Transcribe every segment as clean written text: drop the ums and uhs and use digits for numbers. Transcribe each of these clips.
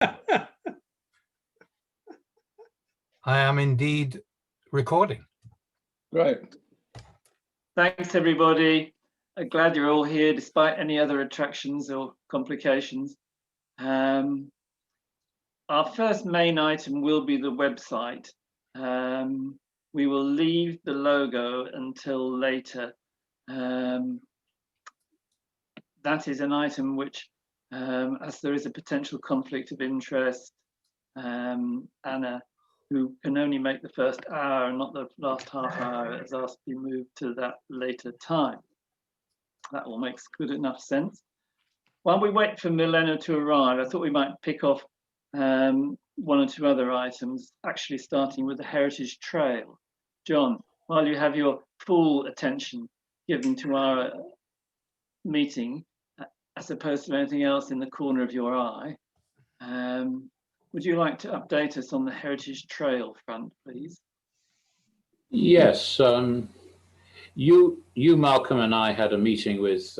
I am indeed recording. Great. Thanks, everybody. I'm glad you're all here despite any other attractions or complications. Our first main item will be the website. We will leave the logo until later. That is an item which, as there is a potential conflict of interest, Anna, who can only make the first hour and not the last half hour, has asked to be moved to that later time. That all makes good enough sense. While we wait for Milena to arrive, I thought we might pick off one or two other items, actually starting with the Heritage Trail. John, while you have your full attention given to our meeting, as opposed to anything else in the corner of your eye, would you like to update us on the Heritage Trail front, please? Yes, you, Malcolm, and I had a meeting with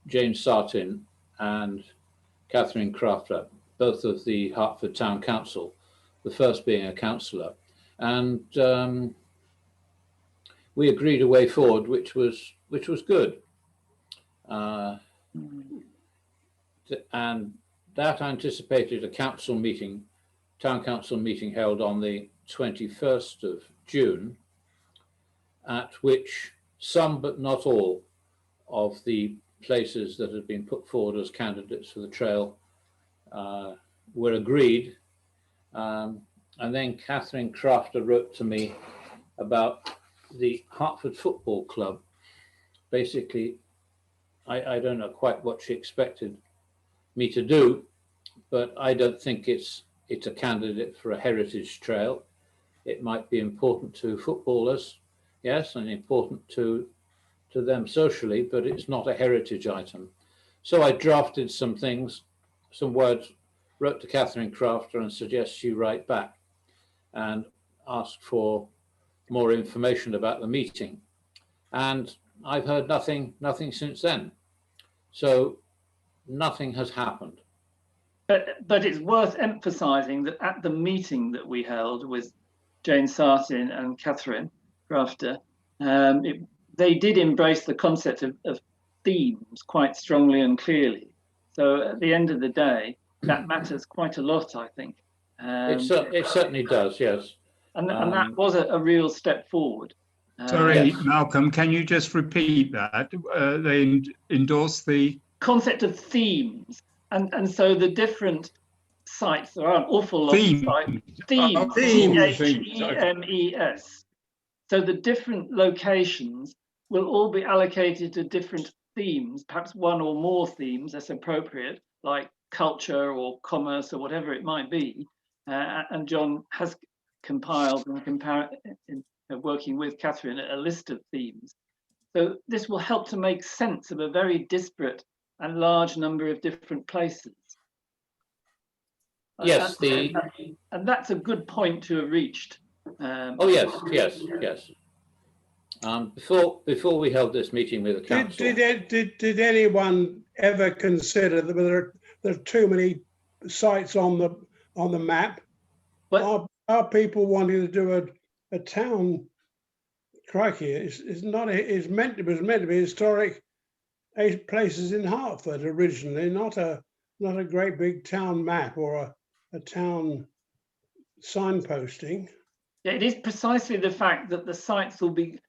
James Sartin and Catherine Crafter, both of the Hertford Town Council, the first being a councillor, and we agreed a way forward, which was good, and that anticipated a council meeting, town council meeting held on the 21st of June, at which some but not all of the places that had been put forward as candidates for the trail were agreed. And then Catherine Crafter wrote to me about the Hertford Football Club. Basically, I don't know quite what she expected me to do, but I don't think it's a candidate for a heritage trail. It might be important to footballers, yes, and important to them socially, but it's not a heritage item. So I drafted some things, some words, wrote to Catherine Crafter and suggest she write back and asked for more information about the meeting. And I've heard nothing since then. So nothing has happened. But it's worth emphasising that at the meeting that we held with Jane Sartin and Catherine Crafter, they did embrace the concept of themes quite strongly and clearly. So at the end of the day, that matters quite a lot, I think. It certainly does, yes. And that was a real step forward. Sorry, yes. Malcolm, can you just repeat that? They endorsed the concept of themes. And so the different sites, there are an awful lot of sites. Themes, Themes. So the different locations will all be allocated to different themes, perhaps one or more themes as appropriate, like culture or commerce or whatever it might be. And John has compiled and working with Catherine a list of themes. So this will help to make sense of a very disparate and large number of different places. Yes, and that's a good point to have reached. Oh yes. Before we held this meeting with the council, did anyone ever consider that there are too many sites on the map? But are people wanting to do a town? Crikey, it's meant to be historic places in Hertford originally, not a great big town map or a town signposting. Yeah, it is precisely the fact that the sites will be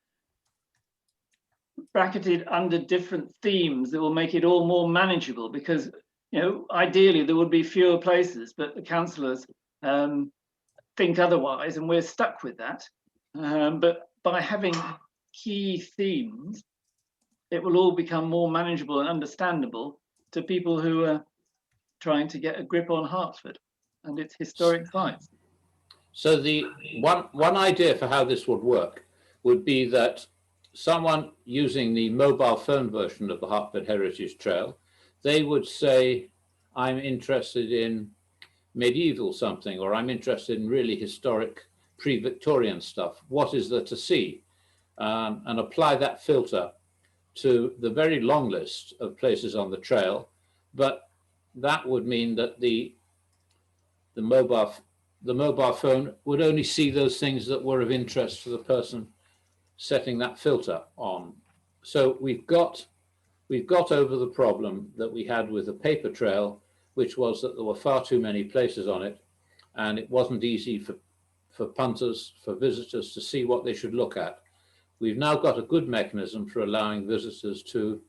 bracketed under different themes that will make it all more manageable, because ideally there would be fewer places, but the councillors think otherwise, and we're stuck with that. But by having key themes, it will all become more manageable and understandable to people who are trying to get a grip on Hertford and its historic sites. So the one idea for how this would work would be that someone using the mobile phone version of the Hertford Heritage Trail, they would say, I'm interested in medieval something, or I'm interested in really historic pre-Victorian stuff. What is there to see? And apply that filter to the very long list of places on the trail. But that would mean that the the mobile phone would only see those things that were of interest to the person setting that filter on. So we've got over the problem that we had with the paper trail, which was that there were far too many places on it, and it wasn't easy for punters, for visitors to see what they should look at. We've now got a good mechanism for allowing visitors to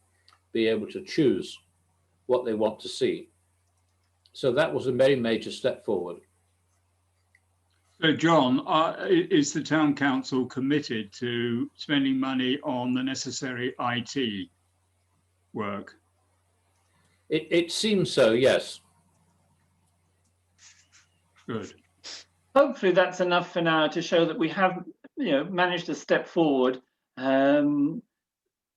be able to choose what they want to see. So that was a very major step forward. So John, is the town council committed to spending money on the necessary IT work? It seems so, yes. Good. Hopefully that's enough for now to show that we have, managed to step forward.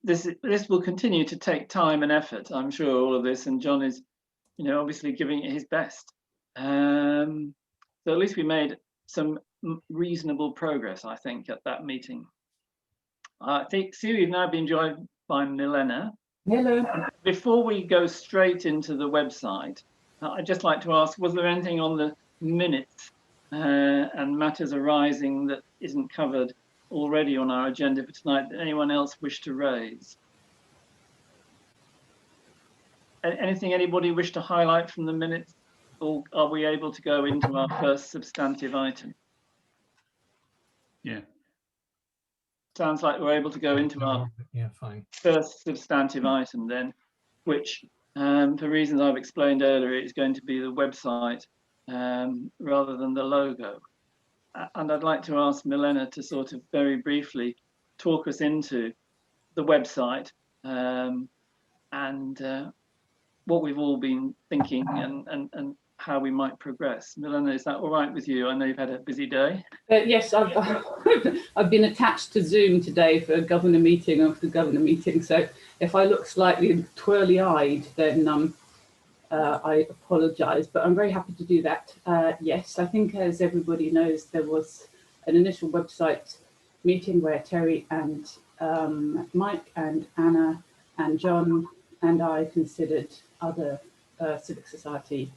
This will continue to take time and effort, I'm sure, all of this, and John is, obviously giving it his best. So at least we made some reasonable progress, I think, at that meeting. I think we've now been joined by Milena. Hello. Before we go straight into the website, I'd just like to ask, was there anything on the minutes and matters arising that isn't covered already on our agenda for tonight that anyone else wish to raise? Anything anybody wish to highlight from the minutes, or are we able to go into our first substantive item? Yeah. Sounds like we're able to go into our first substantive item then, which for reasons I've explained earlier, is going to be the website rather than the logo. And I'd like to ask Milena to sort of very briefly talk us into the website and what we've all been thinking and how we might progress. Milena, is that all right with you? I know you've had a busy day. Yes, I've been attached to Zoom today for a governor meeting after governor meeting. So if I look slightly twirly-eyed, then I apologise, but I'm very happy to do that. Yes, I think as everybody knows, there was an initial website meeting where Terry and Mike and Anna and John and I considered other civic society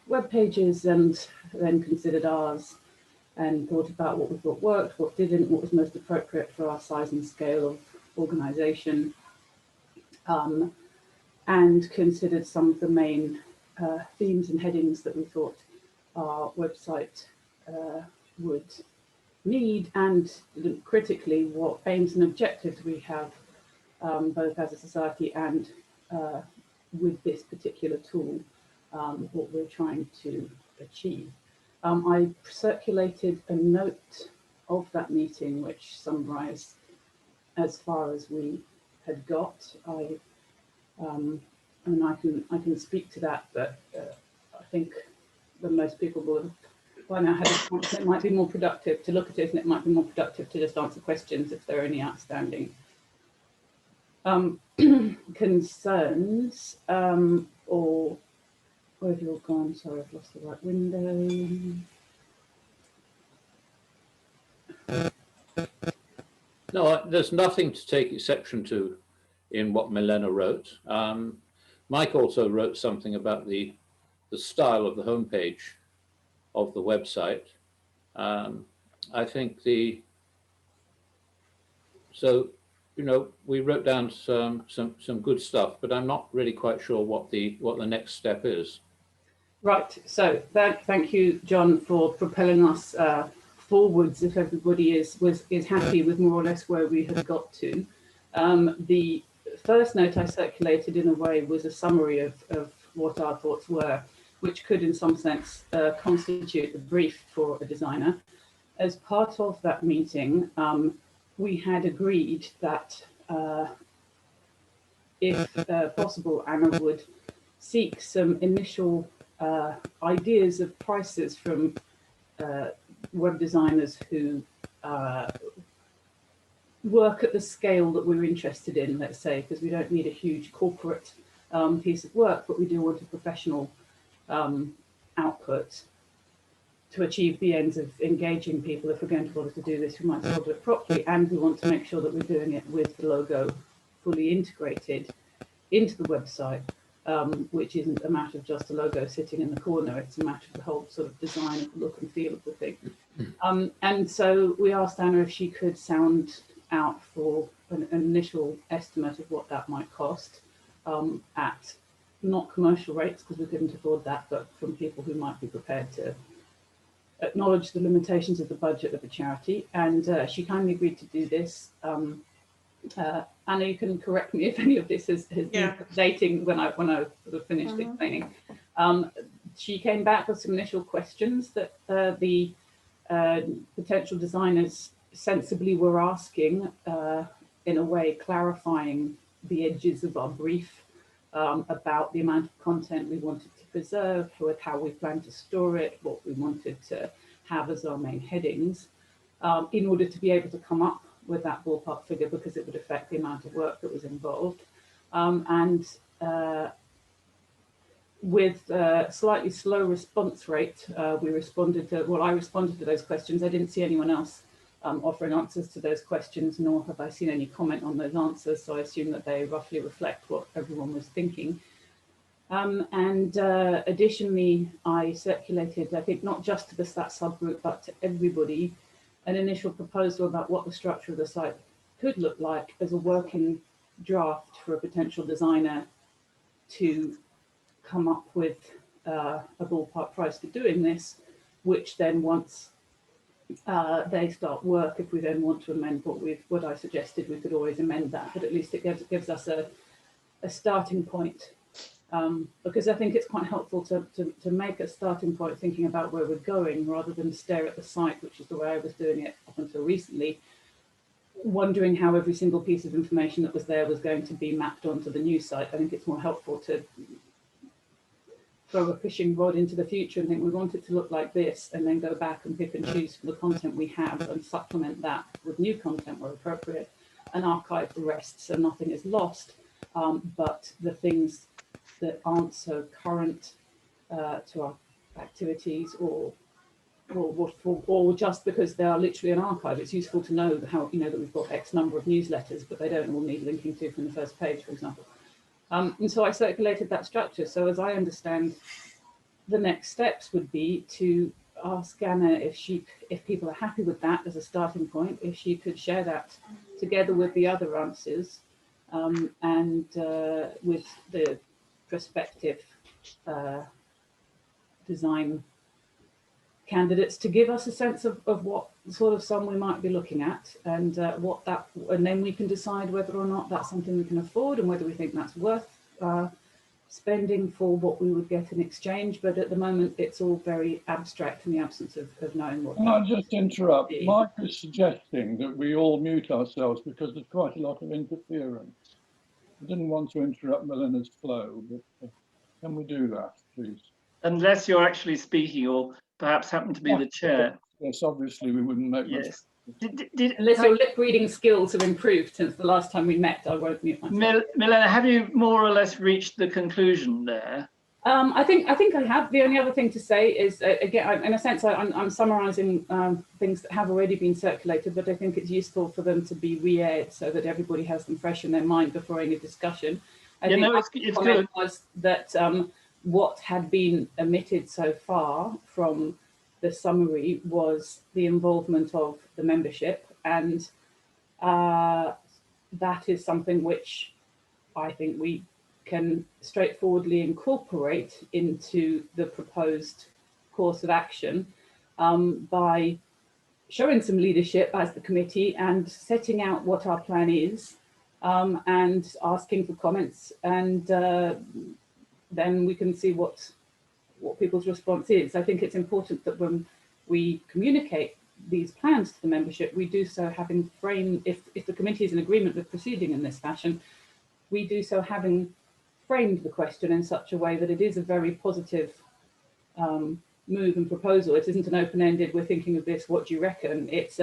web pages, and then considered ours and thought about what we thought worked, what didn't, what was most appropriate for our size and scale of organisation, and considered some of the main themes and headings that we thought our website would need, and critically what aims and objectives we have both as a society and with this particular tool, what we're trying to achieve. I circulated a note of that meeting which summarised as far as we had got. I can speak to that, but I think that most people will by now have a chance. It might be more productive to look at it, and it might be more productive to just answer questions if there are any outstanding concerns, or where have you all gone? Sorry, I've lost the right window. No, there's nothing to take exception to in what Milena wrote. Mike also wrote something about the style of the homepage of the website. I think we wrote down some good stuff, but I'm not really quite sure what the next step is. Right. So thank you, John, for propelling us forwards. If everybody is happy with more or less where we have got to, the first note I circulated in a way was a summary of what our thoughts were, which could in some sense constitute a brief for a designer. As part of that meeting, we had agreed that if possible, Anna would seek some initial ideas of prices from web designers who work at the scale that we're interested in, let's say, because we don't need a huge corporate piece of work, but we do want a professional output to achieve the ends of engaging people. If we're going to bother to do this, we might as well do it properly, and we want to make sure that we're doing it with the logo fully integrated into the website. which isn't a matter of just a logo sitting in the corner. It's a matter of the whole sort of design of the look and feel of the thing. And so we asked Anna if she could sound out for an initial estimate of what that might cost at not commercial rates, because we couldn't afford that, but from people who might be prepared to acknowledge the limitations of the budget of a charity. And she kindly agreed to do this. Anna, you can correct me if any of this is dating when I sort of finished explaining. She came back with some initial questions that the potential designers sensibly were asking, in a way clarifying the edges of our brief about the amount of content we wanted to preserve, with how we plan to store it, what we wanted to have as our main headings, in order to be able to come up with that ballpark figure, because it would affect the amount of work that was involved. With a slightly slow response rate, I responded to those questions. I didn't see anyone else offering answers to those questions, nor have I seen any comment on those answers, so I assume that they roughly reflect what everyone was thinking. Additionally, I circulated, I think not just to the STAT subgroup, but to everybody, an initial proposal about what the structure of the site could look like as a working draft for a potential designer to come up with a ballpark price for doing this, which then once they start work, if we then want to amend what I suggested, we could always amend that, but at least it gives us a starting point, because I think it's quite helpful to make a starting point thinking about where we're going, rather than stare at the site, which is the way I was doing it up until recently, wondering how every single piece of information that was there was going to be mapped onto the new site. I think it's more helpful to throw a fishing rod into the future and think we want it to look like this, and then go back and pick and choose from the content we have and supplement that with new content where appropriate, and archive the rest so nothing is lost, but the things that aren't so current to our activities, or just because they are literally an archive. It's useful to know how, that we've got X number of newsletters, but they don't all need linking to from the first page, for example. And so I circulated that structure. So as I understand, the next steps would be to ask Anna if people are happy with that as a starting point, if she could share that together with the other answers, and with the prospective design candidates, to give us a sense of what sort of sum we might be looking at, and and then we can decide whether or not that's something we can afford, and whether we think that's worth spending for what we would get in exchange. But at the moment, it's all very abstract in the absence of knowing what. Can I just interrupt? Mike is suggesting that we all mute ourselves because there's quite a lot of interference. I didn't want to interrupt Melena's flow, but can we do that, please? Unless you're actually speaking, or perhaps happen to be the chair. Yes, obviously we wouldn't make much. Unless your lip reading skills have improved since the last time we met, I won't mute myself. Milena, have you more or less reached the conclusion there? I think I have. The only other thing to say is, again, in a sense, I'm summarising things that have already been circulated, but I think it's useful for them to be re-aired so that everybody has them fresh in their mind before any discussion. I think it's good. Was that what had been omitted so far from the summary was the involvement of the membership, and that is something which I think we can straightforwardly incorporate into the proposed course of action by showing some leadership as the committee and setting out what our plan is, and asking for comments, and then we can see what people's response is. I think it's important that when we communicate these plans to the membership, we do so having framed, if the committee is in agreement with proceeding in this fashion, we do so having framed the question in such a way that it is a very positive move and proposal. It isn't an open-ended, we're thinking of this, what do you reckon? It's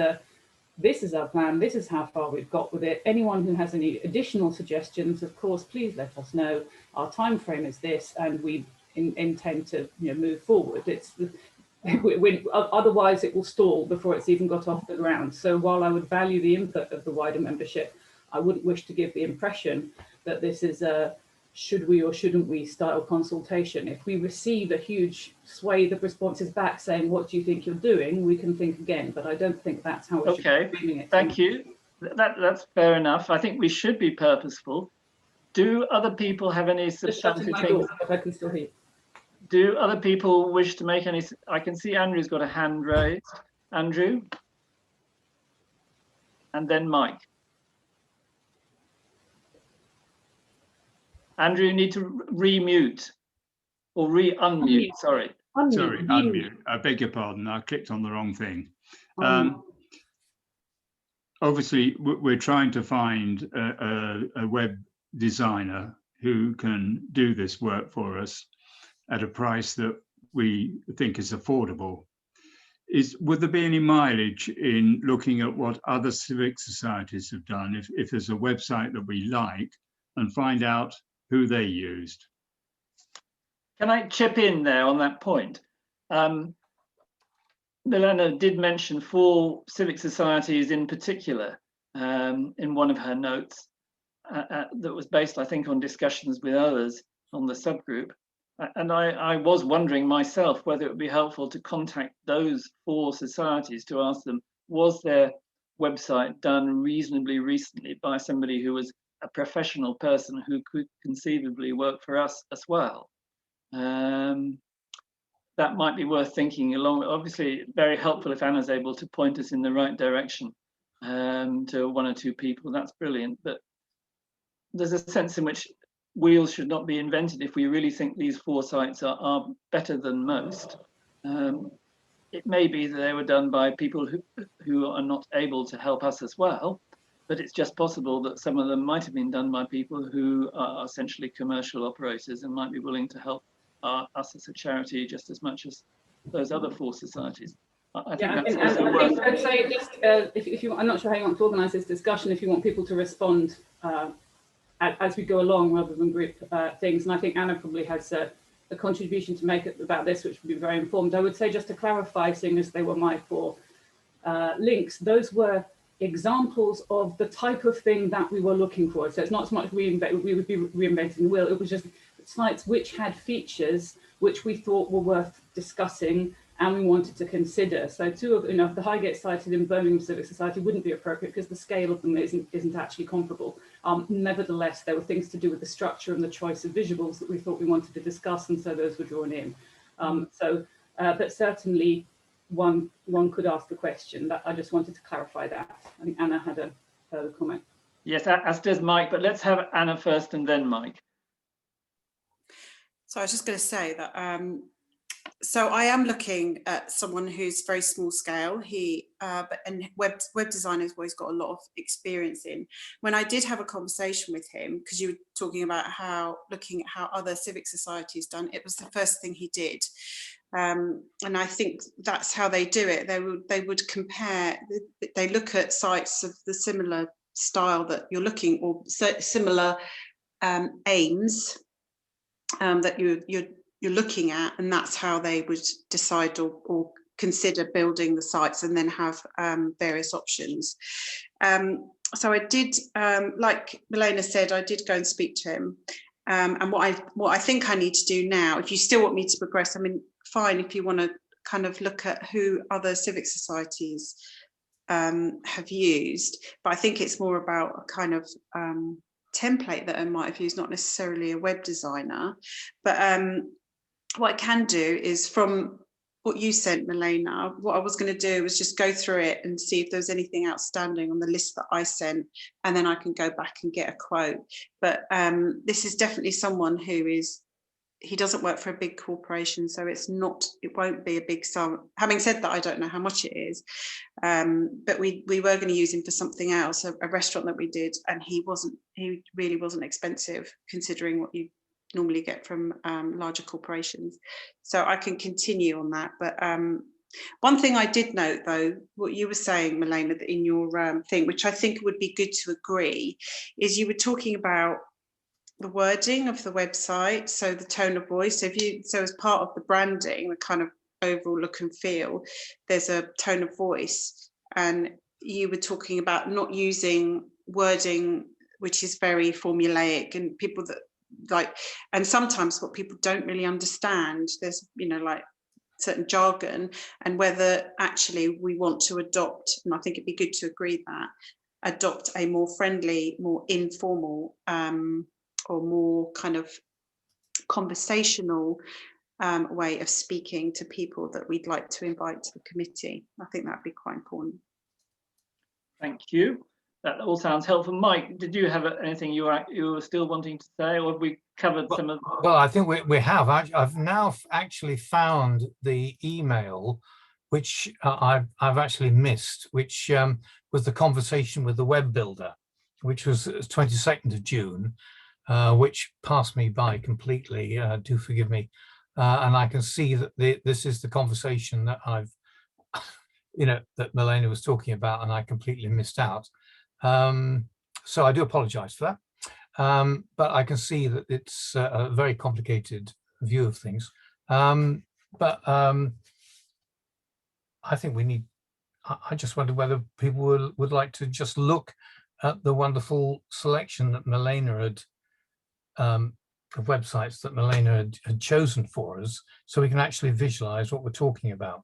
this is our plan, this is how far we've got with it. Anyone who has any additional suggestions, of course, please let us know. Our time frame is this, and we intend to move forward. Otherwise it will stall before it's even got off the ground. So while I would value the input of the wider membership, I wouldn't wish to give the impression that this is a should we or shouldn't we style consultation. If we receive a huge swathe of responses back saying, what do you think you're doing, we can think again, but I don't think that's how we should be framing it. Thank you. That's fair enough. I think we should be purposeful. Do other people have any substantive things? I can still hear. Do other people wish to make any? I can see Andrew's got a hand raised. Andrew? And then Mike. Andrew, you need to re-mute or re-unmute, sorry. Sorry, unmute. I beg your pardon. I clicked on the wrong thing. Obviously, we're trying to find a web designer who can do this work for us at a price that we think is affordable. Would there be any mileage in looking at what other civic societies have done if there's a website that we like and find out who they used? Can I chip in there on that point? Milena did mention 4 civic societies in particular in one of her notes that was based, I think, on discussions with others on the subgroup. And I was wondering myself whether it would be helpful to contact those 4 societies to ask them, was their website done reasonably recently by somebody who was a professional person who could conceivably work for us as well? That might be worth thinking along. Obviously, very helpful if Anna's able to point us in the right direction to 1 or 2 people. That's brilliant. But there's a sense in which wheels should not be invented if we really think these 4 sites are better than most. It may be that they were done by people who are not able to help us as well, but it's just possible that some of them might have been done by people who are essentially commercial operators and might be willing to help us as a charity just as much as those other 4 societies. I think that's also worth. I'd say just, if you, I'm not sure how you want to organise this discussion, if you want people to respond as we go along rather than group things. And I think Anna probably has a contribution to make about this, which would be very informed. I would say, just to clarify, seeing as they were my 4 links, those were examples of the type of thing that we were looking for. So it's not so much we would be reinventing the wheel. It was just sites which had features which we thought were worth discussing and we wanted to consider. So 2 of, the Highgate site in Birmingham Civic Society wouldn't be appropriate because the scale of them isn't actually comparable. Nevertheless, there were things to do with the structure and the choice of visuals that we thought we wanted to discuss, and so those were drawn in. But certainly one could ask the question. That I just wanted to clarify that. I think Anna had a further comment. Yes, as does Mike, but let's have Anna first and then Mike. So I was just going to say that, so I am looking at someone who's very small scale. And web design has always got a lot of experience in. When I did have a conversation with him, because you were talking about looking at how other civic societies done, it was the first thing he did. And I think that's how they do it. They would compare, they look at sites of the similar style that you're looking, or similar aims that you're looking at, and that's how they would decide or consider building the sites, and then have various options. So I did, like Milena said, I did go and speak to him. And what I think I need to do now, if you still want me to progress, I mean, fine, if you want to kind of look at who other civic societies have used, but I think it's more about a kind of template that I might have used, not necessarily a web designer. But what I can do is, from what you sent, Milena, what I was going to do was just go through it and see if there's anything outstanding on the list that I sent, and then I can go back and get a quote. But this is definitely someone who he doesn't work for a big corporation, so it won't be a big sum. Having said that, I don't know how much it is, but we were going to use him for something else, a restaurant that we did, and he really wasn't expensive considering what you normally get from larger corporations. So I can continue on that. But one thing I did note, though, what you were saying, Milena, in your thing, which I think would be good to agree, is you were talking about the wording of the website, so the tone of voice. So as part of the branding, the kind of overall look and feel, there's a tone of voice, and you were talking about not using wording which is very formulaic, and people that like, and sometimes what people don't really understand, there's, you know, like certain jargon, and whether actually we want to adopt, and I think it'd be good to agree that, adopt a more friendly, more informal, or more kind of conversational way of speaking to people that we'd like to invite to the committee. I think that'd be quite important. Thank you. That all sounds helpful. Mike, did you have anything you were still wanting to say, or have we covered some of? Well, I think we have. I've now actually found the email, which I've actually missed, which was the conversation with the web builder, which was 22nd of June, which passed me by completely. Do forgive me. And I can see that this is the conversation that I've, you know, that Milena was talking about, and I completely missed out. So I do apologize for that. But I can see that it's a very complicated view of things. But I think we need, I just wonder whether people would like to just look at the wonderful selection that Milena had, of websites that Milena had chosen for us, so we can actually visualize what we're talking about.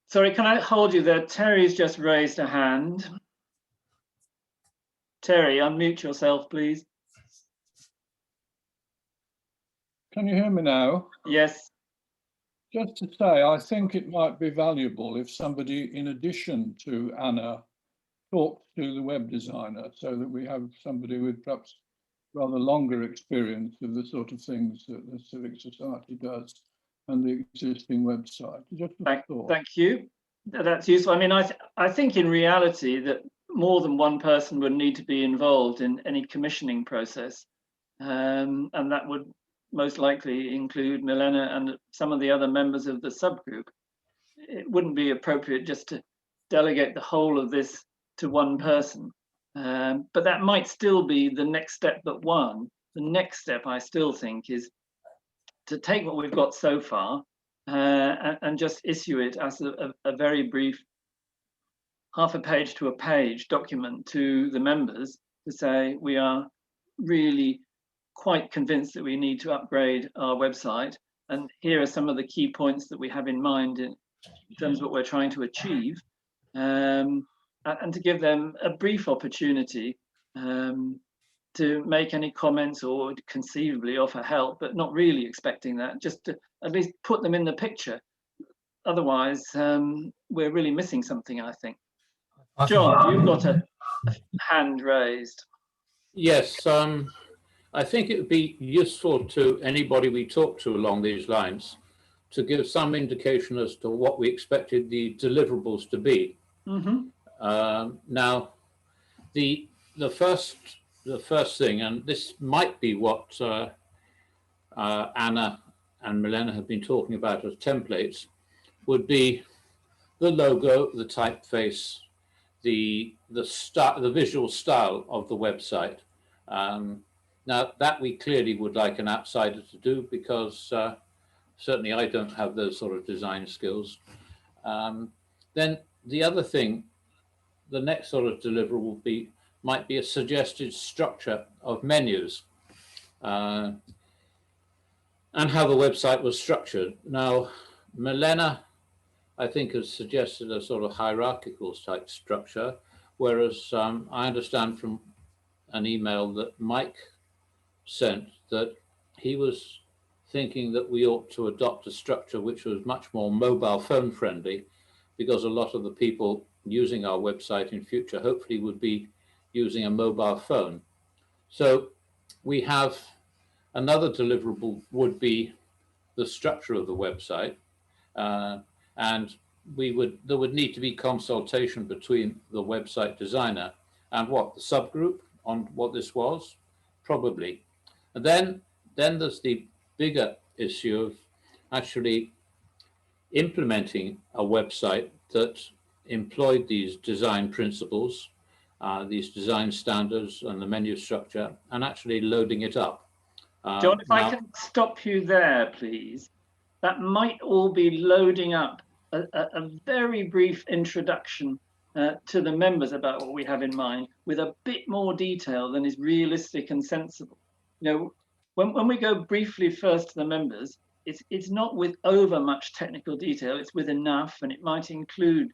Sorry, can I hold you there? Terry's just raised a hand. Terry, unmute yourself, please. Can you hear me now? Yes. Just to say, I think it might be valuable if somebody, in addition to Anna, talks to the web designer, so that we have somebody with perhaps rather longer experience of the sort of things that the Civic Society does and the existing website. Just a thought. Thank you. That's useful. I mean, I think in reality that more than one person would need to be involved in any commissioning process, and that would most likely include Milena and some of the other members of the subgroup. It wouldn't be appropriate just to delegate the whole of this to one person, but that might still be the next step but one. The next step, I still think, is to take what we've got so far and just issue it as a very brief, half a page to a page document to the members to say we are really quite convinced that we need to upgrade our website, and here are some of the key points that we have in mind in terms of what we're trying to achieve, and to give them a brief opportunity to make any comments or conceivably offer help, but not really expecting that, just to at least put them in the picture. Otherwise, we're really missing something, I think. John, you've got a hand raised. Yes, I think it would be useful to anybody we talk to along these lines to give some indication as to what we expected the deliverables to be. Mm-hmm. Now, the first thing, and this might be what Anna and Milena have been talking about as templates, would be the logo, the typeface, the visual style of the website. Now that we clearly would like an outsider to do, because certainly I don't have those sort of design skills. Then the other thing, the next sort of deliverable might be a suggested structure of menus and how the website was structured. Now, Milena, I think, has suggested a sort of hierarchical type structure, whereas I understand from an email that Mike sent that he was thinking that we ought to adopt a structure which was much more mobile phone friendly, because a lot of the people using our website in future hopefully would be using a mobile phone. So we have another deliverable would be the structure of the website, and there would need to be consultation between the website designer and the subgroup on what this was, probably. And then there's the bigger issue of actually implementing a website that employed these design principles, these design standards and the menu structure, and actually loading it up. John, if I can stop you there, please. That might all be loading up a very brief introduction to the members about what we have in mind, with a bit more detail than is realistic and sensible. you know, when we go briefly first to the members, it's not with over much technical detail, it's with enough, and it might include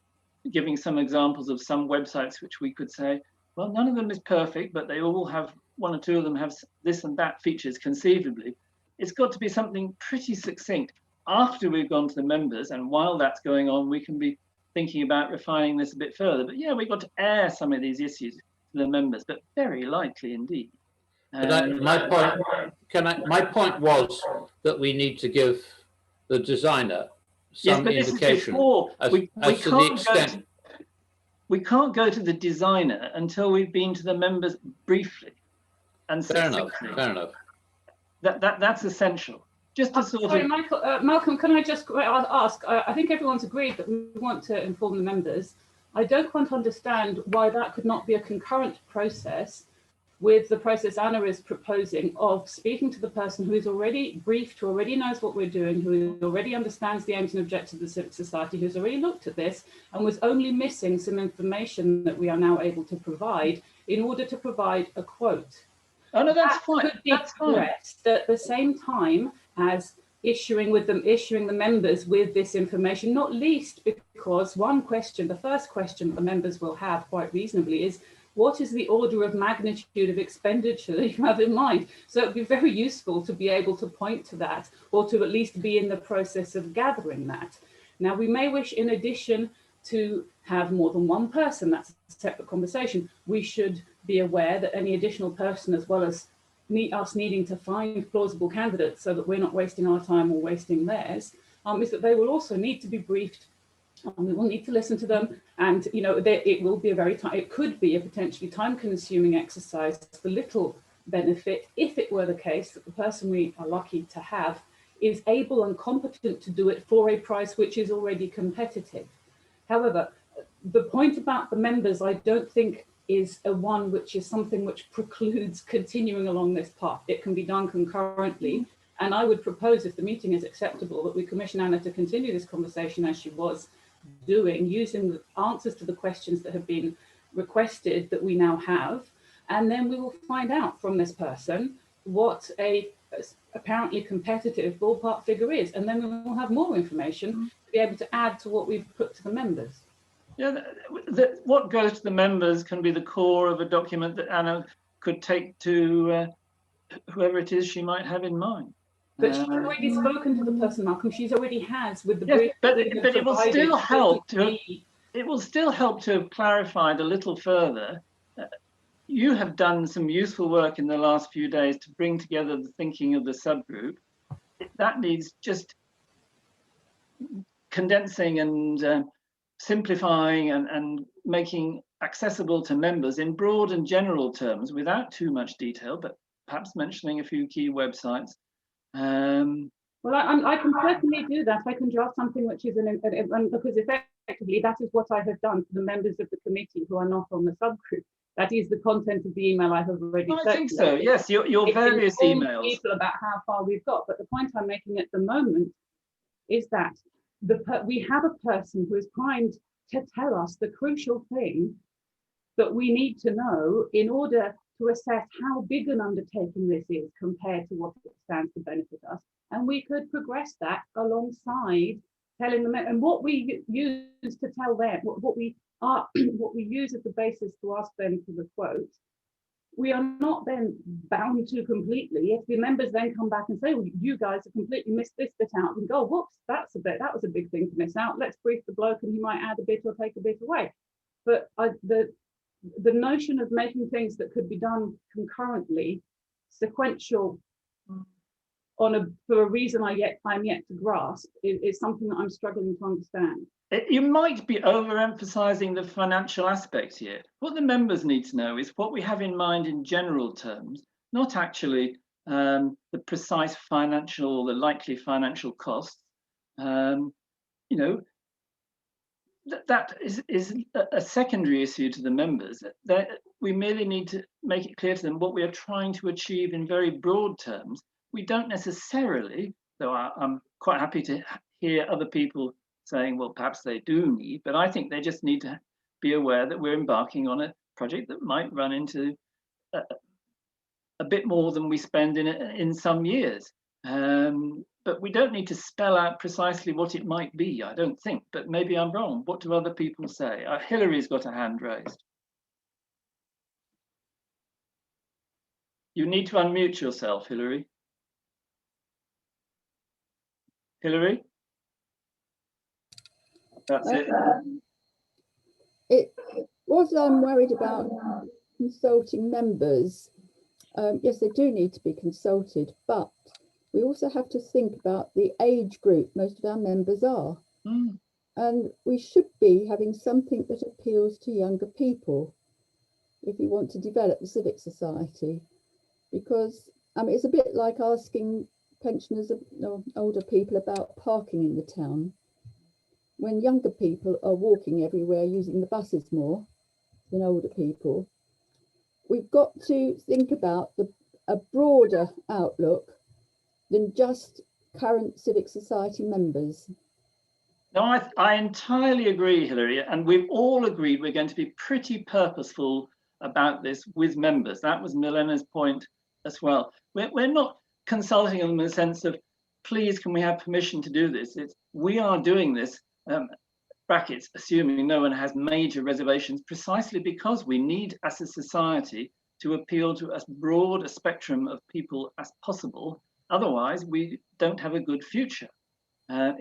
giving some examples of some websites which we could say, well, none of them is perfect, but they all have, one or two of them have this and that features conceivably. It's got to be something pretty succinct after we've gone to the members, and while that's going on, we can be thinking about refining this a bit further. But yeah, we've got to air some of these issues to the members, but very likely indeed. But my point was that we need to give the designer some indication as to the extent. We can't go to the designer until we've been to the members briefly and succinctly. Fair enough. That's essential. Just to sort sorry, of. Michael, Malcolm, can I just ask? I think everyone's agreed that we want to inform the members. I don't quite understand why that could not be a concurrent process with the process Anna is proposing of speaking to the person who is already briefed, who already knows what we're doing, who already understands the aims and objectives of the civic society, who's already looked at this and was only missing some information that we are now able to provide in order to provide a quote. Oh no, that's fine. Could be progressed at the same time as issuing the members with this information, not least because the first question the members will have quite reasonably is, what is the order of magnitude of expenditure that you have in mind? So it'd be very useful to be able to point to that, or to at least be in the process of gathering that. Now, we may wish, in addition, to have more than one person. That's a separate conversation. We should be aware that any additional person, as well as us needing to find plausible candidates so that we're not wasting our time or wasting theirs, is that they will also need to be briefed. We will need to listen to them, and it will be it could be a potentially time-consuming exercise for little benefit if it were the case that the person we are lucky to have is able and competent to do it for a price which is already competitive. However, the point about the members, I don't think is one which is something which precludes continuing along this path. It can be done concurrently, and I would propose, if the meeting is acceptable, that we commission Anna to continue this conversation as she was doing, using the answers to the questions that have been requested that we now have, and then we will find out from this person what a apparently competitive ballpark figure is, and then we will have more information to be able to add to what we've put to the members. Yeah, what goes to the members can be the core of a document that Anna could take to whoever it is she might have in mind. But she's already spoken to the person, Malcolm. She's already has with the yes, brief. but it will still help to. It will still help to have clarified a little further. You have done some useful work in the last few days to bring together the thinking of the subgroup. That needs just condensing and simplifying and making accessible to members in broad and general terms without too much detail, but perhaps mentioning a few key websites. Well, I can certainly do that. I can draft something which is because effectively that is what I have done for the members of the committee who are not on the subgroup. That is the content of the email I have already I think so, yes, your various emails. People about how far we've got, but the point I'm making at the moment is that we have a person who is primed to tell us the crucial thing that we need to know in order to assess how big an undertaking this is compared to what it stands to benefit us. And we could progress that alongside telling them, and what we use to tell them, what we use as the basis to ask them for the quote, we are not then bound to completely. If the members then come back and say, well, you guys have completely missed this bit out, and go, whoops, that was a big thing to miss out. Let's brief the bloke and he might add a bit or take a bit away. But the notion of making things that could be done concurrently, sequential, for a reason I'm yet to grasp, is something that I'm struggling to understand. You might be overemphasizing the financial aspect here. What the members need to know is what we have in mind in general terms, not actually the precise financial, the likely financial costs. That is a secondary issue to the members. That we merely need to make it clear to them what we are trying to achieve in very broad terms. We don't necessarily, though I'm quite happy to hear other people saying, well, perhaps they do need, but I think they just need to be aware that we're embarking on a project that might run into a bit more than we spend in some years. But we don't need to spell out precisely what it might be, I don't think, but maybe I'm wrong. What do other people say? Hillary's got a hand raised. You need to unmute yourself, Hillary. Hillary? That's it. It was I'm worried about consulting members. Yes, they do need to be consulted, but we also have to think about the age group most of our members are. And we should be having something that appeals to younger people if you want to develop the civic society. Because it's a bit like asking pensioners or older people about parking in the town. When younger people are walking everywhere using the buses more than older people, we've got to think about a broader outlook than just current civic society members. No, I entirely agree, Hillary, and we've all agreed we're going to be pretty purposeful about this with members. That was Milena's point as well. We're not consulting them in the sense of, please, can we have permission to do this? We are doing this, brackets, assuming no one has major reservations, precisely because we need, as a society, to appeal to as broad a spectrum of people as possible. Otherwise, we don't have a good future. That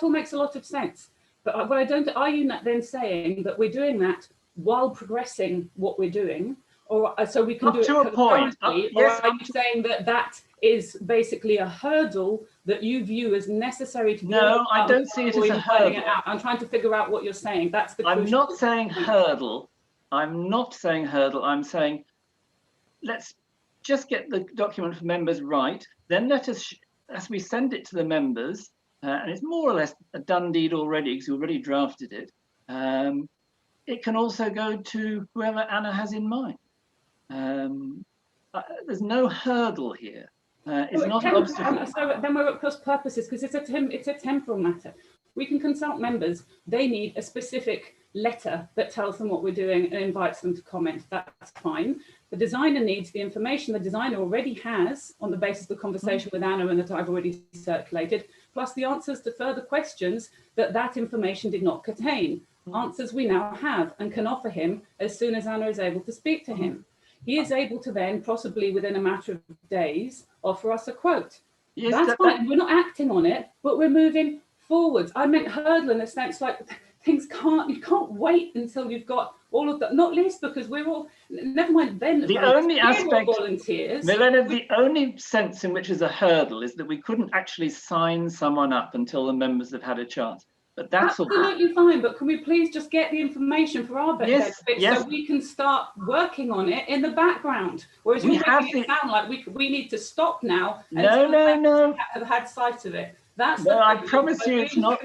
all makes a lot of sense. But what I don't, are you then saying that we're doing that while progressing what we're doing, or so we can up do to it a point? yes, or are you saying that that is basically a hurdle that you view as necessary to? No, I don't see it as a hurdle. I'm trying to figure out what you're saying. That's the. I'm not saying hurdle. I'm not saying hurdle. I'm saying let's just get the document for members right. Then let us, as we send it to the members, and it's more or less a done deed already because we already drafted it. It can also go to whoever Anna has in mind. There's no hurdle here. It's not an obstacle. So then we're at cross purposes because it's a temporal matter. We can consult members. They need a specific letter that tells them what we're doing and invites them to comment. That's fine. The designer needs the information the designer already has on the basis of the conversation with Anna and that I've already circulated, plus the answers to further questions that information did not contain. Answers we now have and can offer him as soon as Anna is able to speak to him. He is able to then, possibly within a matter of days, offer us a quote. Yes, that's fine. We're not acting on it, but we're moving forwards. I meant hurdle in the sense like you can't wait until you've got all of that, not least because we're all, never mind then. The only aspect, volunteers. Milena, the only sense in which is a hurdle is that we couldn't actually sign someone up until the members have had a chance. But that's absolutely fine. But can we please just get the information for our benefit so we can start working on it in the background? Whereas you're making it sound like we need to stop now. No. Have had sight of it. That's no. I promise you, it's not.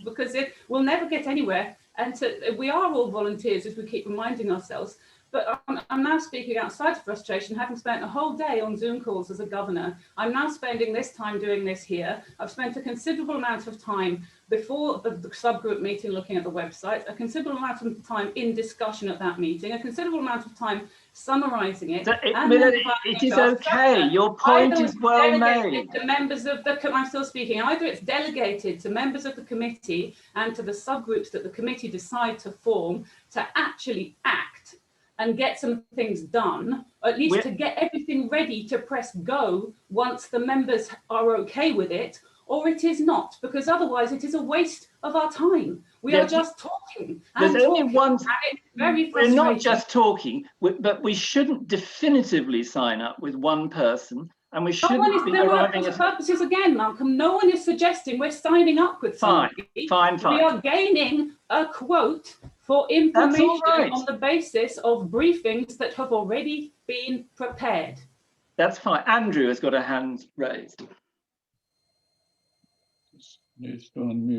Because we'll never get anywhere. And we are all volunteers, as we keep reminding ourselves. But I'm now speaking outside of frustration, having spent a whole day on Zoom calls as a governor. I'm now spending this time doing this here. I've spent a considerable amount of time before the subgroup meeting looking at the website, a considerable amount of time in discussion at that meeting, a considerable amount of time summarising it. It is okay. Your point is well made. To members of I'm still speaking. Either it's delegated to members of the committee and to the subgroups that the committee decide to form to actually act and get some things done, at least to get everything ready to press go once the members are okay with it, or it is not, because otherwise it is a waste of our time. We are just talking. There's only one. We're not just talking, but we shouldn't definitively sign up with one person, and we shouldn't be arriving at purposes again, Malcolm. No one is suggesting we're signing up with somebody. Fine. We are gaining a quote for information on the basis of briefings that have already been prepared. That's fine. Andrew has got a hand raised.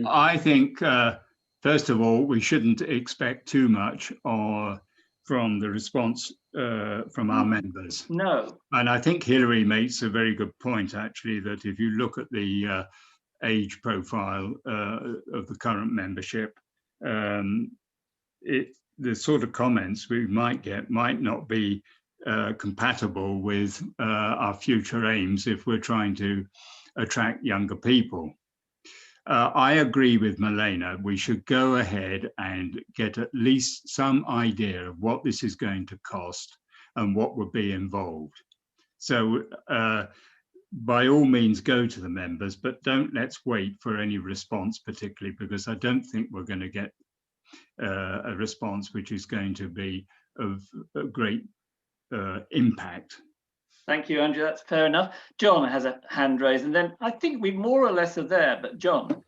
I think, first of all, we shouldn't expect too much from the response from our members. No. And I think Hillary makes a very good point, actually, that if you look at the age profile of the current membership, the sort of comments we might get might not be compatible with our future aims if we're trying to attract younger people. I agree with Milena. We should go ahead and get at least some idea of what this is going to cost and what would be involved. So by all means, go to the members, but let's wait for any response, particularly because I don't think we're going to get a response which is going to be of a great impact. Thank you, Andrew. That's fair enough. John has a hand raised, and then I think we more or less are there, but John.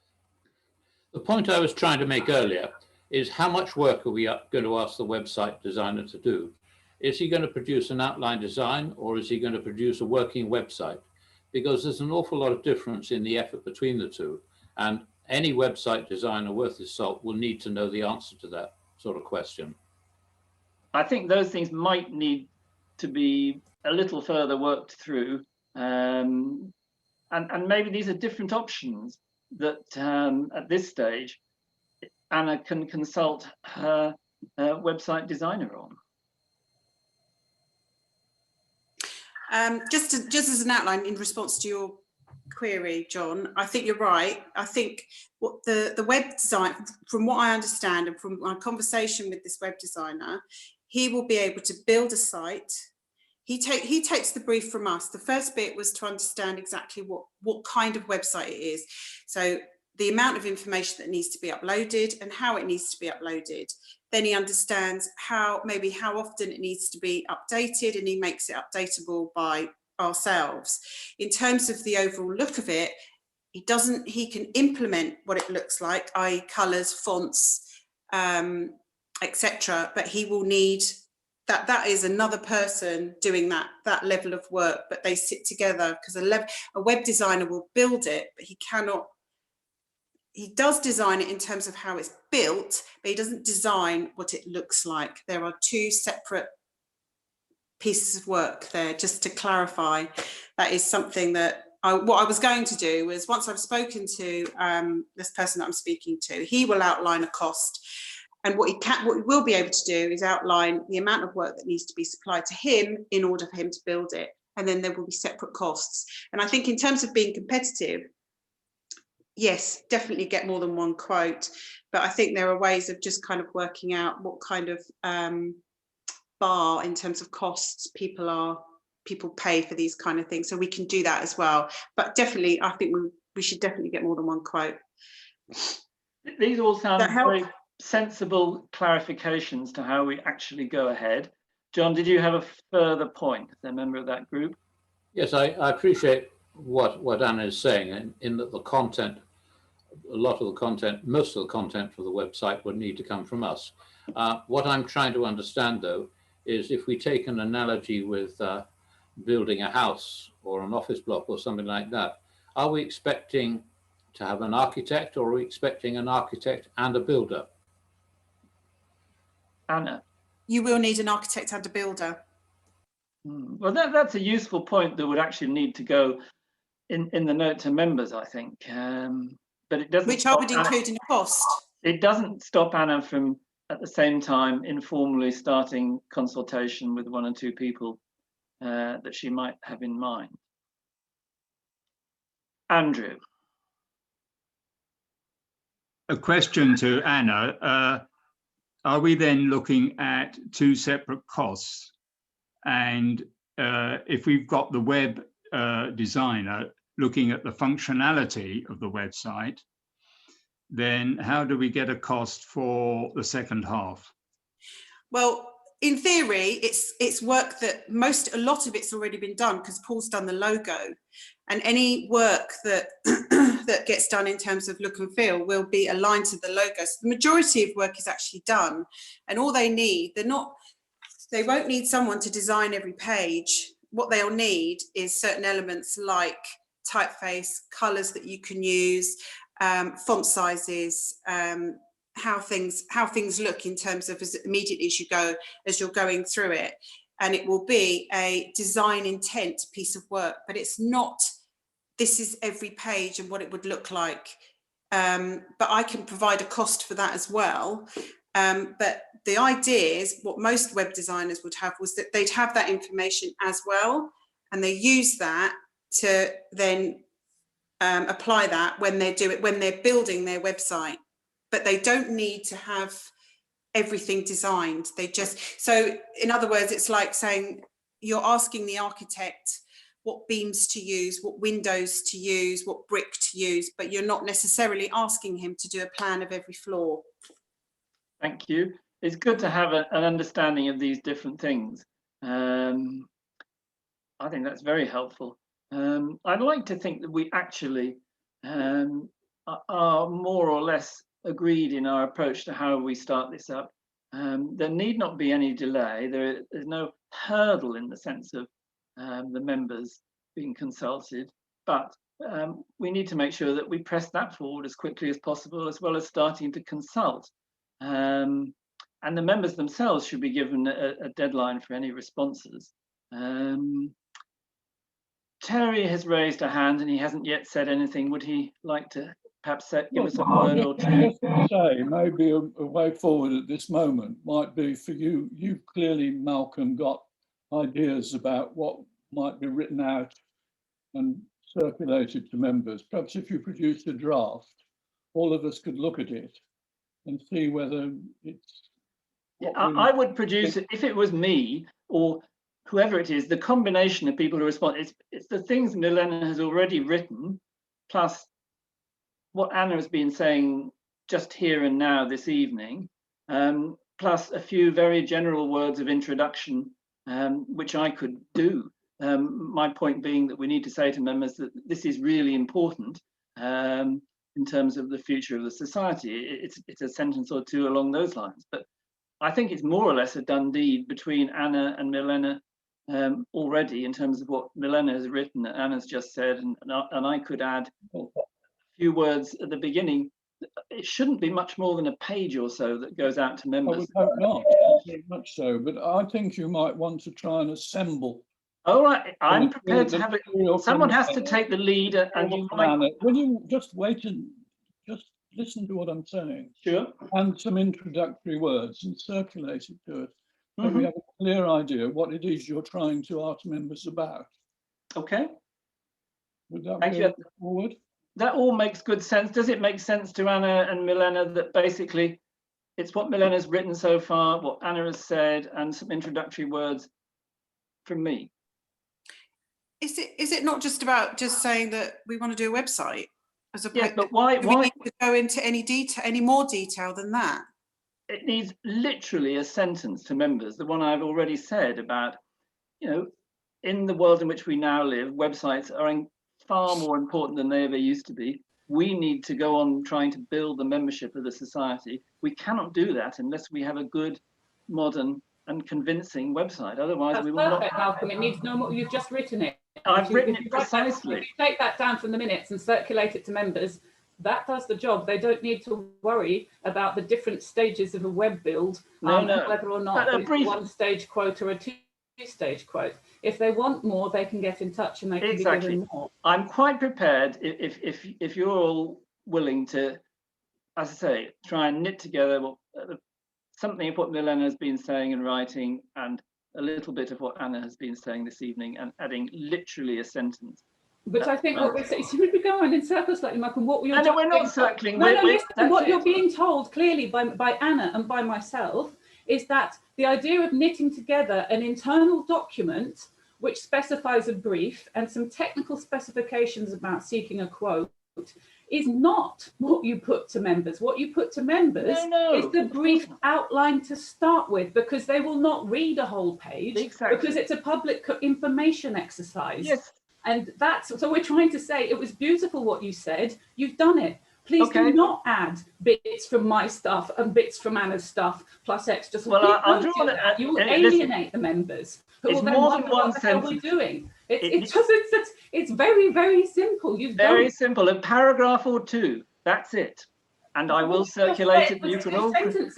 The point I was trying to make earlier is how much work are we going to ask the website designer to do? Is he going to produce an outline design, or is he going to produce a working website? Because there's an awful lot of difference in the effort between the two. And any website designer worth his salt will need to know the answer to that sort of question. I think those things might need to be a little further worked through. And maybe these are different options that at this stage, Anna can consult her website designer on. Just as an outline in response to your query, John, I think you're right. I think what the web design, from what I understand and from my conversation with this web designer, he will be able to build a site. He takes the brief from us. The first bit was to understand exactly what kind of website it is. So the amount of information that needs to be uploaded and how it needs to be uploaded. Then he understands how often it needs to be updated, and he makes it updatable by ourselves. In terms of the overall look of it, he can implement what it looks like, i.e. colours, fonts, etc. But he will need that is another person doing that level of work, but they sit together, because a web designer will build it, but he does design it in terms of how it's built, but he doesn't design what it looks like. There are two separate pieces of work there, just to clarify. That is something that what I was going to do was, once I've spoken to this person that I'm speaking to, he will outline a cost. And what he will be able to do is outline the amount of work that needs to be supplied to him in order for him to build it. And then there will be separate costs. And I think in terms of being competitive, yes, definitely get more than one quote. But I think there are ways of just kind of working out what kind of bar in terms of costs people pay for these kind of things. So we can do that as well. But definitely, I think we should definitely get more than one quote. These all sound very sensible clarifications to how we actually go ahead. John, did you have a further point as a member of that group? Yes, I appreciate what Anna is saying, in that the content, most of the content for the website would need to come from us. What I'm trying to understand, though, is if we take an analogy with building a house or an office block or something like that, are we expecting to have an architect, or are we expecting an architect and a builder? Anna? You will need an architect and a builder. Well, that's a useful point that would actually need to go in the note to members, I think. But it doesn't. Which I would include in the cost. It doesn't stop Anna from, at the same time, informally starting consultation with one or two people that she might have in mind. Andrew. A question to Anna. Are we then looking at two separate costs? And if we've got the web designer looking at the functionality of the website, then how do we get a cost for the second half? Well, in theory, it's work that a lot of it's already been done, because Paul's done the logo, and any work that that gets done in terms of look and feel will be aligned to the logo. So the majority of work is actually done, and all they need, they won't need someone to design every page. What they'll need is certain elements like typeface, colours that you can use, font sizes, how things look in terms of immediately as you're going through it. And it will be a design intent piece of work, but it's not, this is every page and what it would look like. But I can provide a cost for that as well. But the idea is what most web designers would have was that they'd have that information as well, and they use that to then apply that when they're building their website. But they don't need to have everything designed. So in other words, it's like saying you're asking the architect what beams to use, what windows to use, what brick to use, but you're not necessarily asking him to do a plan of every floor. Thank you. It's good to have an understanding of these different things. I think that's very helpful. I'd like to think that we actually are more or less agreed in our approach to how we start this up. There need not be any delay. There's no hurdle in the sense of the members being consulted, but we need to make sure that we press that forward as quickly as possible, as well as starting to consult. And the members themselves should be given a deadline for any responses. Terry has raised a hand and he hasn't yet said anything. Would he like to perhaps give us a word or two? Just to say, maybe a way forward at this moment might be for you. You've clearly, Malcolm, got ideas about what might be written out and circulated to members. Perhaps if you produced a draft, all of us could look at it and see whether it's... Yeah, I would produce it, if it was me or whoever it is, the combination of people who respond. It's the things Milena has already written, plus what Anna has been saying just here and now this evening, plus a few very general words of introduction, which I could do. My point being that we need to say to members that this is really important in terms of the future of the society. It's a sentence or two along those lines, but I think it's more or less a done deed between Anna and Milena already in terms of what Milena has written, that Anna's just said, and I could add a few words at the beginning. It shouldn't be much more than a page or so that goes out to members. I would hope not, very much so, but I think you might want to try and assemble. All right, I'm prepared to have it. Someone has to take the lead, and you might... Will you just wait and just listen to what I'm saying? Sure. And some introductory words and circulate it to us. So we have a clear idea what it is you're trying to ask members about. Okay. Would that be a way forward? That all makes good sense. Does it make sense to Anna and Milena that basically it's what Milena's written so far, what Anna has said, and some introductory words from me? Is it not just about just saying that we want to do a website? As Yeah, but why we need to go into any more detail than that? It needs literally a sentence to members, the one I've already said about, you know, in the world in which we now live, websites are far more important than they ever used to be. We need to go on trying to build the membership of the society. We cannot do that unless we have a good, modern and convincing website. Otherwise, we will not. Malcolm, it needs no more. You've just written it. I've written it precisely. If you take that down from the minutes and circulate it to members, that does the job. They don't need to worry about the different stages of a web build, whether or not it's a one-stage quote or a two-stage quote. If they want more, they can get in touch and they can be given more. I'm quite prepared if you're all willing to, as I say, try and knit together something of what Milena has been saying and writing, and a little bit of what Anna has been saying this evening, and adding literally a sentence. But I think what we're saying, so we're going in circles slightly, Malcolm. What we're we're not circling. What you're being told clearly by Anna and by myself is that the idea of knitting together an internal document which specifies a brief and some technical specifications about seeking a quote is not what you put to members. What you put to members is the brief outline to start with, because they will not read a whole page, because it's a public information exercise. Yes. And so we're trying to say it was beautiful what you said. You've done it. Please do not add bits from my stuff and bits from Anna's stuff plus extra. So I'll draw that. You will alienate the members who will then wonder what the hell we're doing. It's very, very simple. Very simple. A paragraph or two. That's it. And I will circulate it. You can all.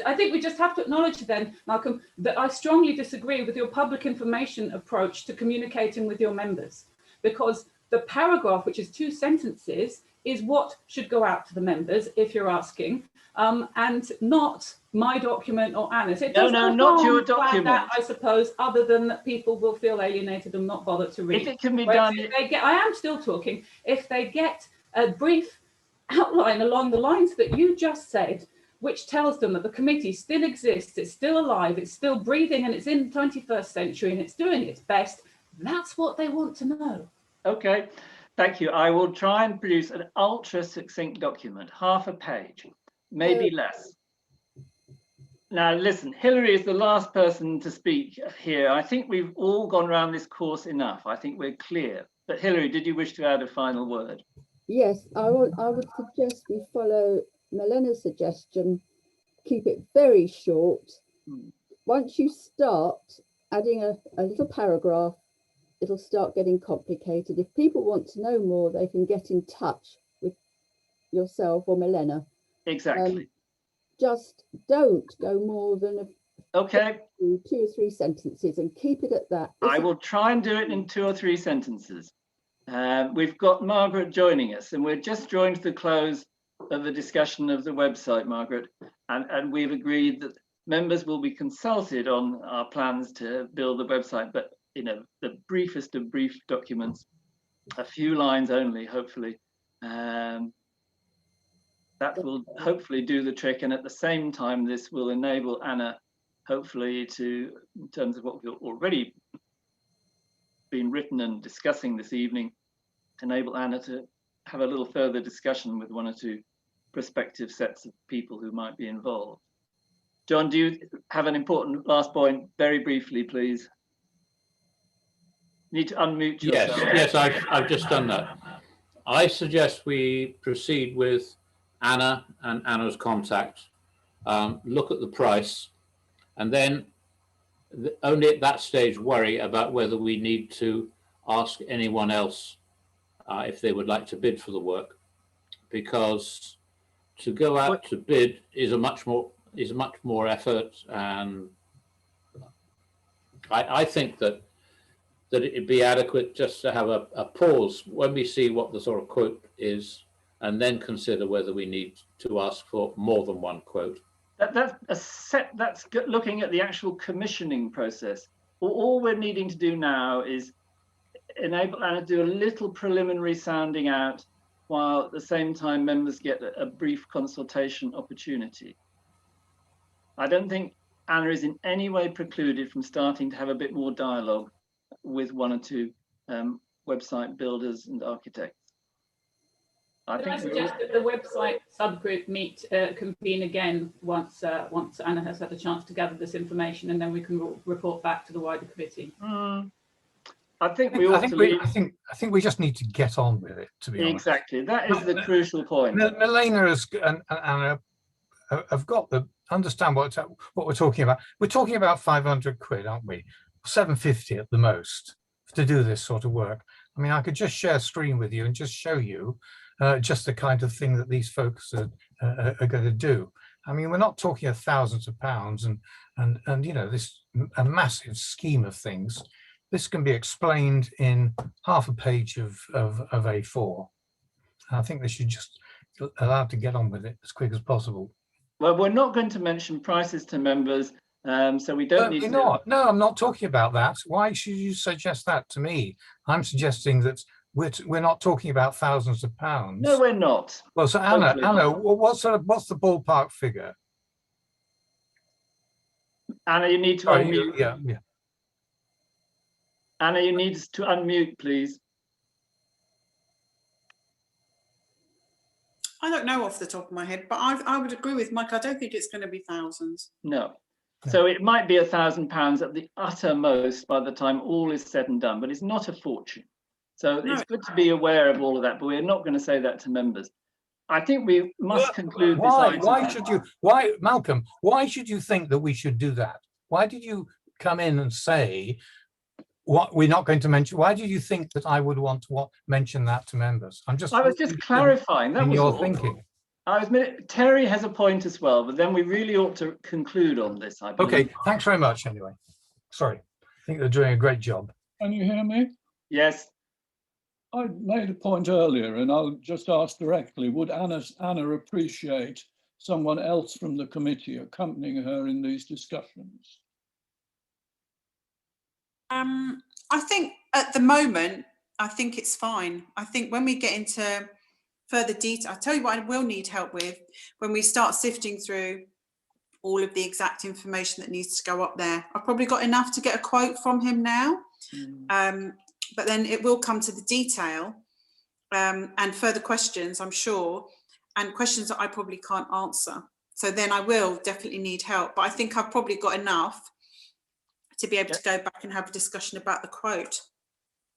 I think we just have to acknowledge then, Malcolm, that I strongly disagree with your public information approach to communicating with your members, because the paragraph, which is 2 sentences, is what should go out to the members, if you're asking, and not my document or Anna's. It does No, not your flag document. that, I suppose, other than that people will feel alienated and not bother to read. If it can be Whereas done, if they get, I am still talking, if they get a brief outline along the lines that you just said, which tells them that the committee still exists, it's still alive, it's still breathing, and it's in the 21st century and it's doing its best, that's what they want to know. okay, thank you. I will try and produce an ultra succinct document, half a page, maybe less. Now, listen, Hilary is the last person to speak here. I think we've all gone around this course enough. I think we're clear. But Hilary, did you wish to add a final word? Yes, I would suggest we follow Melena's suggestion, keep it very short. Once you start adding a little paragraph, it'll start getting complicated. If people want to know more, they can get in touch with yourself or Melena. Exactly. Just don't go more than Okay. 2 or 3 sentences and keep it at that. I will try and do it in 2 or 3 sentences. We've got Margaret joining us, and we're just drawing to the close of the discussion of the website, Margaret, and we've agreed that members will be consulted on our plans to build the website, but the briefest of brief documents, a few lines only, hopefully. That will hopefully do the trick, and at the same time this will enable Anna hopefully to, in terms of what we've already been written and discussing this evening, enable Anna to have a little further discussion with 1 or 2 prospective sets of people who might be involved. John, do you have an important last point? Very briefly, please. You need to unmute yourself. Yes, I've just done that. I suggest we proceed with Anna and Anna's contact, look at the price, and then only at that stage worry about whether we need to ask anyone else if they would like to bid for the work, because to go out to bid is much more effort, and I think that it'd be adequate just to have a pause when we see what the sort of quote is, and then consider whether we need to ask for more than 1 quote. That's looking at the actual commissioning process. All we're needing to do now is enable Anna to do a little preliminary sounding out, while at the same time members get a brief consultation opportunity. I don't think Anna is in any way precluded from starting to have a bit more dialogue with 1 or 2 website builders and architects. I suggest that the website subgroup convene again once Anna has had a chance to gather this information, and then we can report back to the wider committee. I think we just need to get on with it, to be honest. Exactly, that is the crucial point. Melena and Anna have got the understand what we're talking about. We're talking about 500 quid, aren't we? 750 at the most to do this sort of work. I mean, I could just share screen with you and just show you just the kind of thing that these folks are going to do. I mean, we're not talking of thousands of pounds and this a massive scheme of things. This can be explained in half a page of A4. I think they should just allowed to get on with it as quick as possible. Well, we're not going to mention prices to members, so we don't need to. No, I'm not talking about that. Why should you suggest that to me? I'm suggesting that we're not talking about thousands of pounds. No, we're not. Well, so Anna, what's the ballpark figure? Anna, you need to unmute. Yeah. Anna, you need to unmute, please. I don't know off the top of my head, but I would agree with Mike. I don't think it's going to be thousands. No. So it might be £1,000 at the uttermost by the time all is said and done, but it's not a fortune. So it's good to be aware of all of that, but we're not going to say that to members. I think we must conclude this item. Malcolm, why should you think that we should do that? Why did you come in and say what we're not going to mention? Why did you think that I would want to mention that to members? I was just clarifying. That was your thinking. Terry has a point as well, but then we really ought to conclude on this, I believe. Okay, thanks very much anyway. Sorry, I think they're doing a great job. Can you hear me? Yes. I made a point earlier, and I'll just ask directly, would Anna appreciate someone else from the committee accompanying her in these discussions? I think at the moment, I think it's fine. I think when we get into further detail, I'll tell you what I will need help with when we start sifting through all of the exact information that needs to go up there. I've probably got enough to get a quote from him now, but then it will come to the detail and further questions, I'm sure, and questions that I probably can't answer. So then I will definitely need help, but I think I've probably got enough to be able to go back and have a discussion about the quote.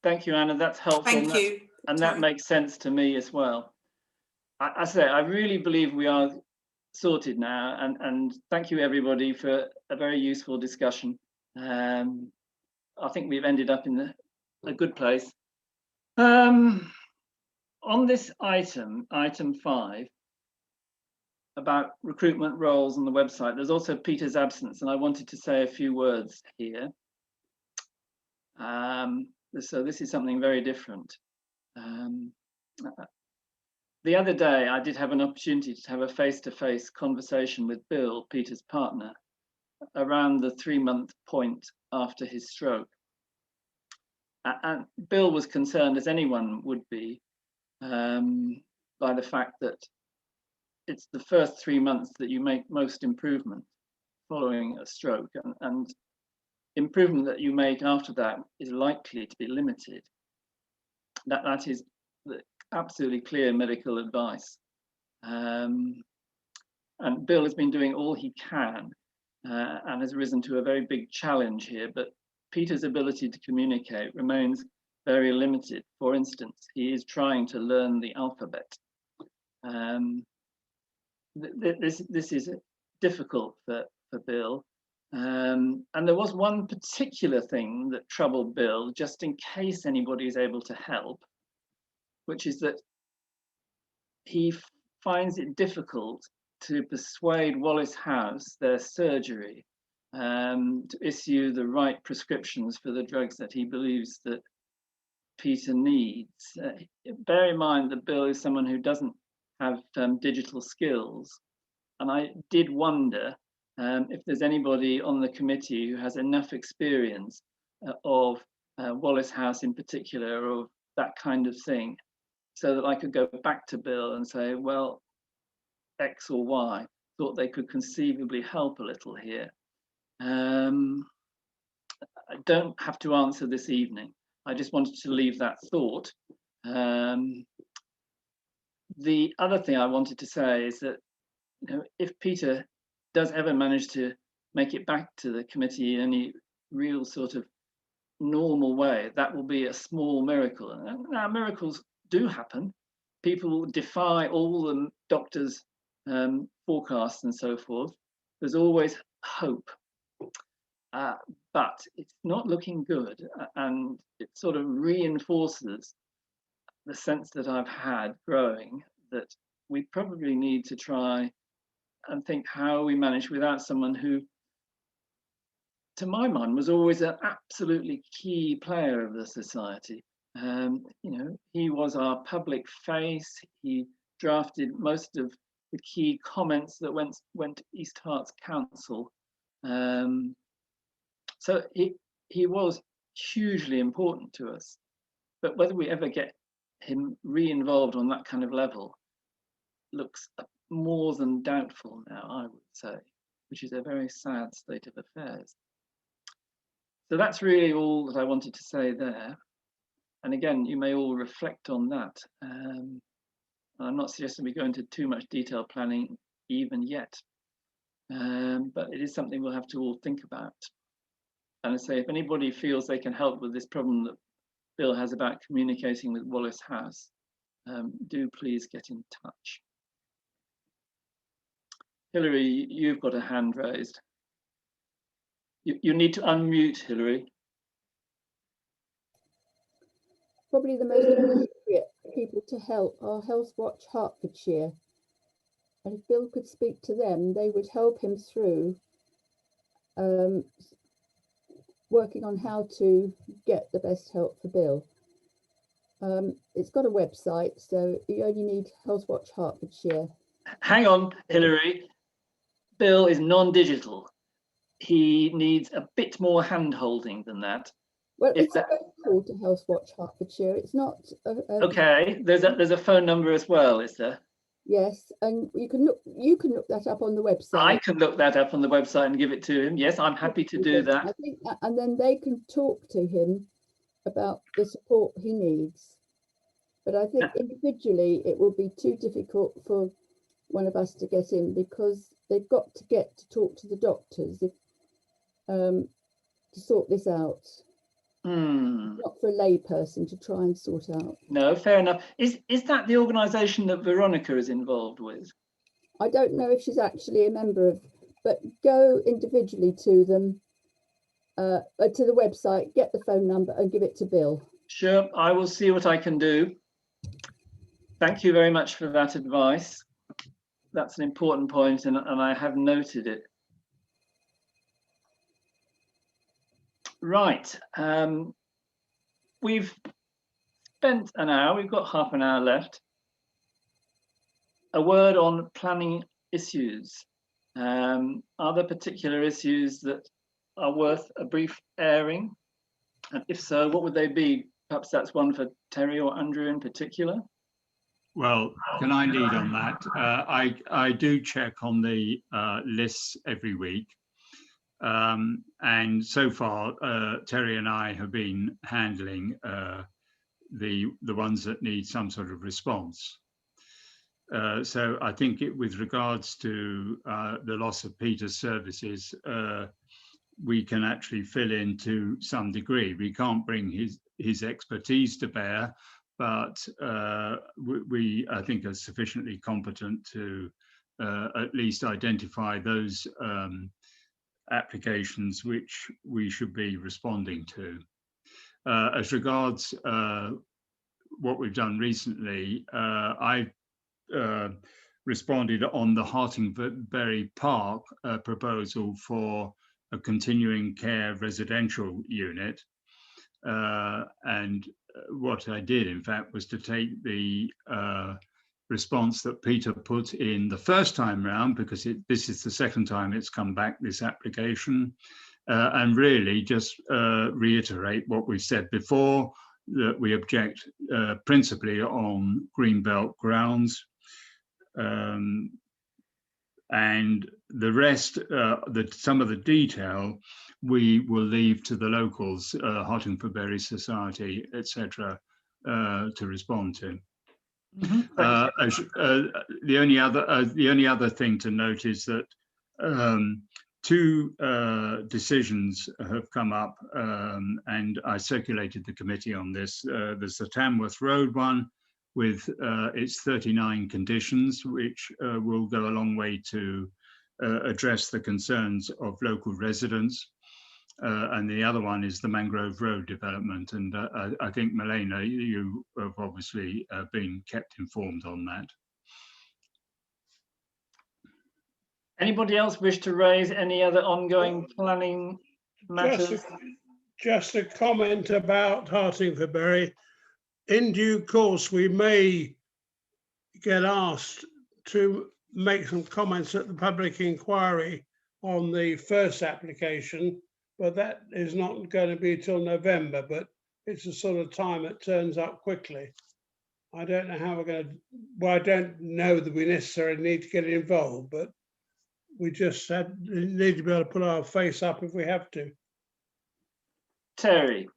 Thank you, Anna. That's helpful. Thank you. And that makes sense to me as well. I say, I really believe we are sorted now, and thank you everybody for a very useful discussion. I think we've ended up in a good place. On this item 5, about recruitment roles on the website, there's also Peter's absence, and I wanted to say a few words here. So this is something very different. The other day, I did have an opportunity to have a face-to-face conversation with Bill, Peter's partner, around the 3-month point after his stroke. And Bill was concerned, as anyone would be, by the fact that it's the first 3 months that you make most improvement following a stroke, and improvement that you make after that is likely to be limited. That is the absolutely clear medical advice. And Bill has been doing all he can and has risen to a very big challenge here, but Peter's ability to communicate remains very limited. For instance, he is trying to learn the alphabet. This is difficult for Bill. And there was one particular thing that troubled Bill, just in case anybody is able to help, which is that he finds it difficult to persuade Wallace House, their surgery, to issue the right prescriptions for the drugs that he believes that Peter needs. Bear in mind that Bill is someone who doesn't have digital skills, and I did wonder if there's anybody on the committee who has enough experience of Wallace House in particular, or that kind of thing, so that I could go back to Bill and say, well, X or Y thought they could conceivably help a little here. I don't have to answer this evening. I just wanted to leave that thought. The other thing I wanted to say is that, you know, if Peter does ever manage to make it back to the committee in any real sort of normal way, that will be a small miracle. And now miracles do happen. People defy all the doctors' forecasts and so forth. There's always hope, but it's not looking good, and it sort of reinforces the sense that I've had growing that we probably need to try and think how we manage without someone who, to my mind, was always an absolutely key player of the society. You know, he was our public face. He drafted most of the key comments that went to East Herts Council. So he was hugely important to us. But whether we ever get him re-involved on that kind of level looks more than doubtful now, I would say, which is a very sad state of affairs. So that's really all that I wanted to say there. And again, you may all reflect on that. I'm not suggesting we go into too much detailed planning even yet, but it is something we'll have to all think about. And I say, if anybody feels they can help with this problem that Bill has about communicating with Wallace House, do please get in touch. Hilary, you've got a hand raised. You need to unmute, Hilary. Probably the most appropriate people to help are Health Watch Hertfordshire. And if Bill could speak to them, they would help him through working on how to get the best help for Bill. It's got a website, so you only need Health Watch Hertfordshire. Hang on, Hilary. Bill is non-digital. He needs a bit more hand-holding than that. Well, If it's that- called to Health Watch Hertfordshire. It's not. Okay, there's a phone number as well, is there? Yes, and you can look that up on the website. I can look that up on the website and give it to him. Yes, I'm happy to do I that. think, and then they can talk to him about the support he needs. But I think individually it will be too difficult for one of us to get in, because they've got to get to talk to the doctors to sort this out. Not for a lay person to try and sort out. No, fair enough. Is that the organisation that Veronica is involved with? I don't know if she's actually a member of, but go individually to them, to the website, get the phone number and give it to Bill. Sure, I will see what I can do. Thank you very much for that advice. That's an important point, and I have noted it. Right, we've spent an hour, we've got half an hour left. A word on planning issues. Are there particular issues that are worth a brief airing? And if so, what would they be? Perhaps that's one for Terry or Andrew in particular. Well, can I lead on that? I do check on the lists every week. And so far, Terry and I have been handling the ones that need some sort of response. So I think with regards to the loss of Peter's services, we can actually fill in to some degree. We can't bring his expertise to bear, but we, I think, are sufficiently competent to at least identify those applications which we should be responding to. As regards what we've done recently, I responded on the Hartingbury Park proposal for a continuing care residential unit. And what I did, in fact, was to take the response that Peter put in the first time round, because this is the second time it's come back, this application, and really just reiterate what we've said before, that we object principally on Greenbelt grounds. And the rest, some of the detail, we will leave to the locals, Hartingbury Society, etc., to respond to. The only other thing to note is that two decisions have come up, and I circulated the committee on this. There's the Tamworth Road one with its 39 conditions, which will go a long way to address the concerns of local residents. And the other one is the Mangrove Road development. And I think, Milena, you have obviously been kept informed on that. Anybody else wish to raise any other ongoing planning matters? Just a comment about Hartingbury. In due course, we may get asked to make some comments at the public inquiry on the first application, but that is not going to be till November, but it's a sort of time that turns up quickly. I don't know how we're going to, well, I don't know that we necessarily need to get involved, but we just need to be able to put our face up if we have to. Terry.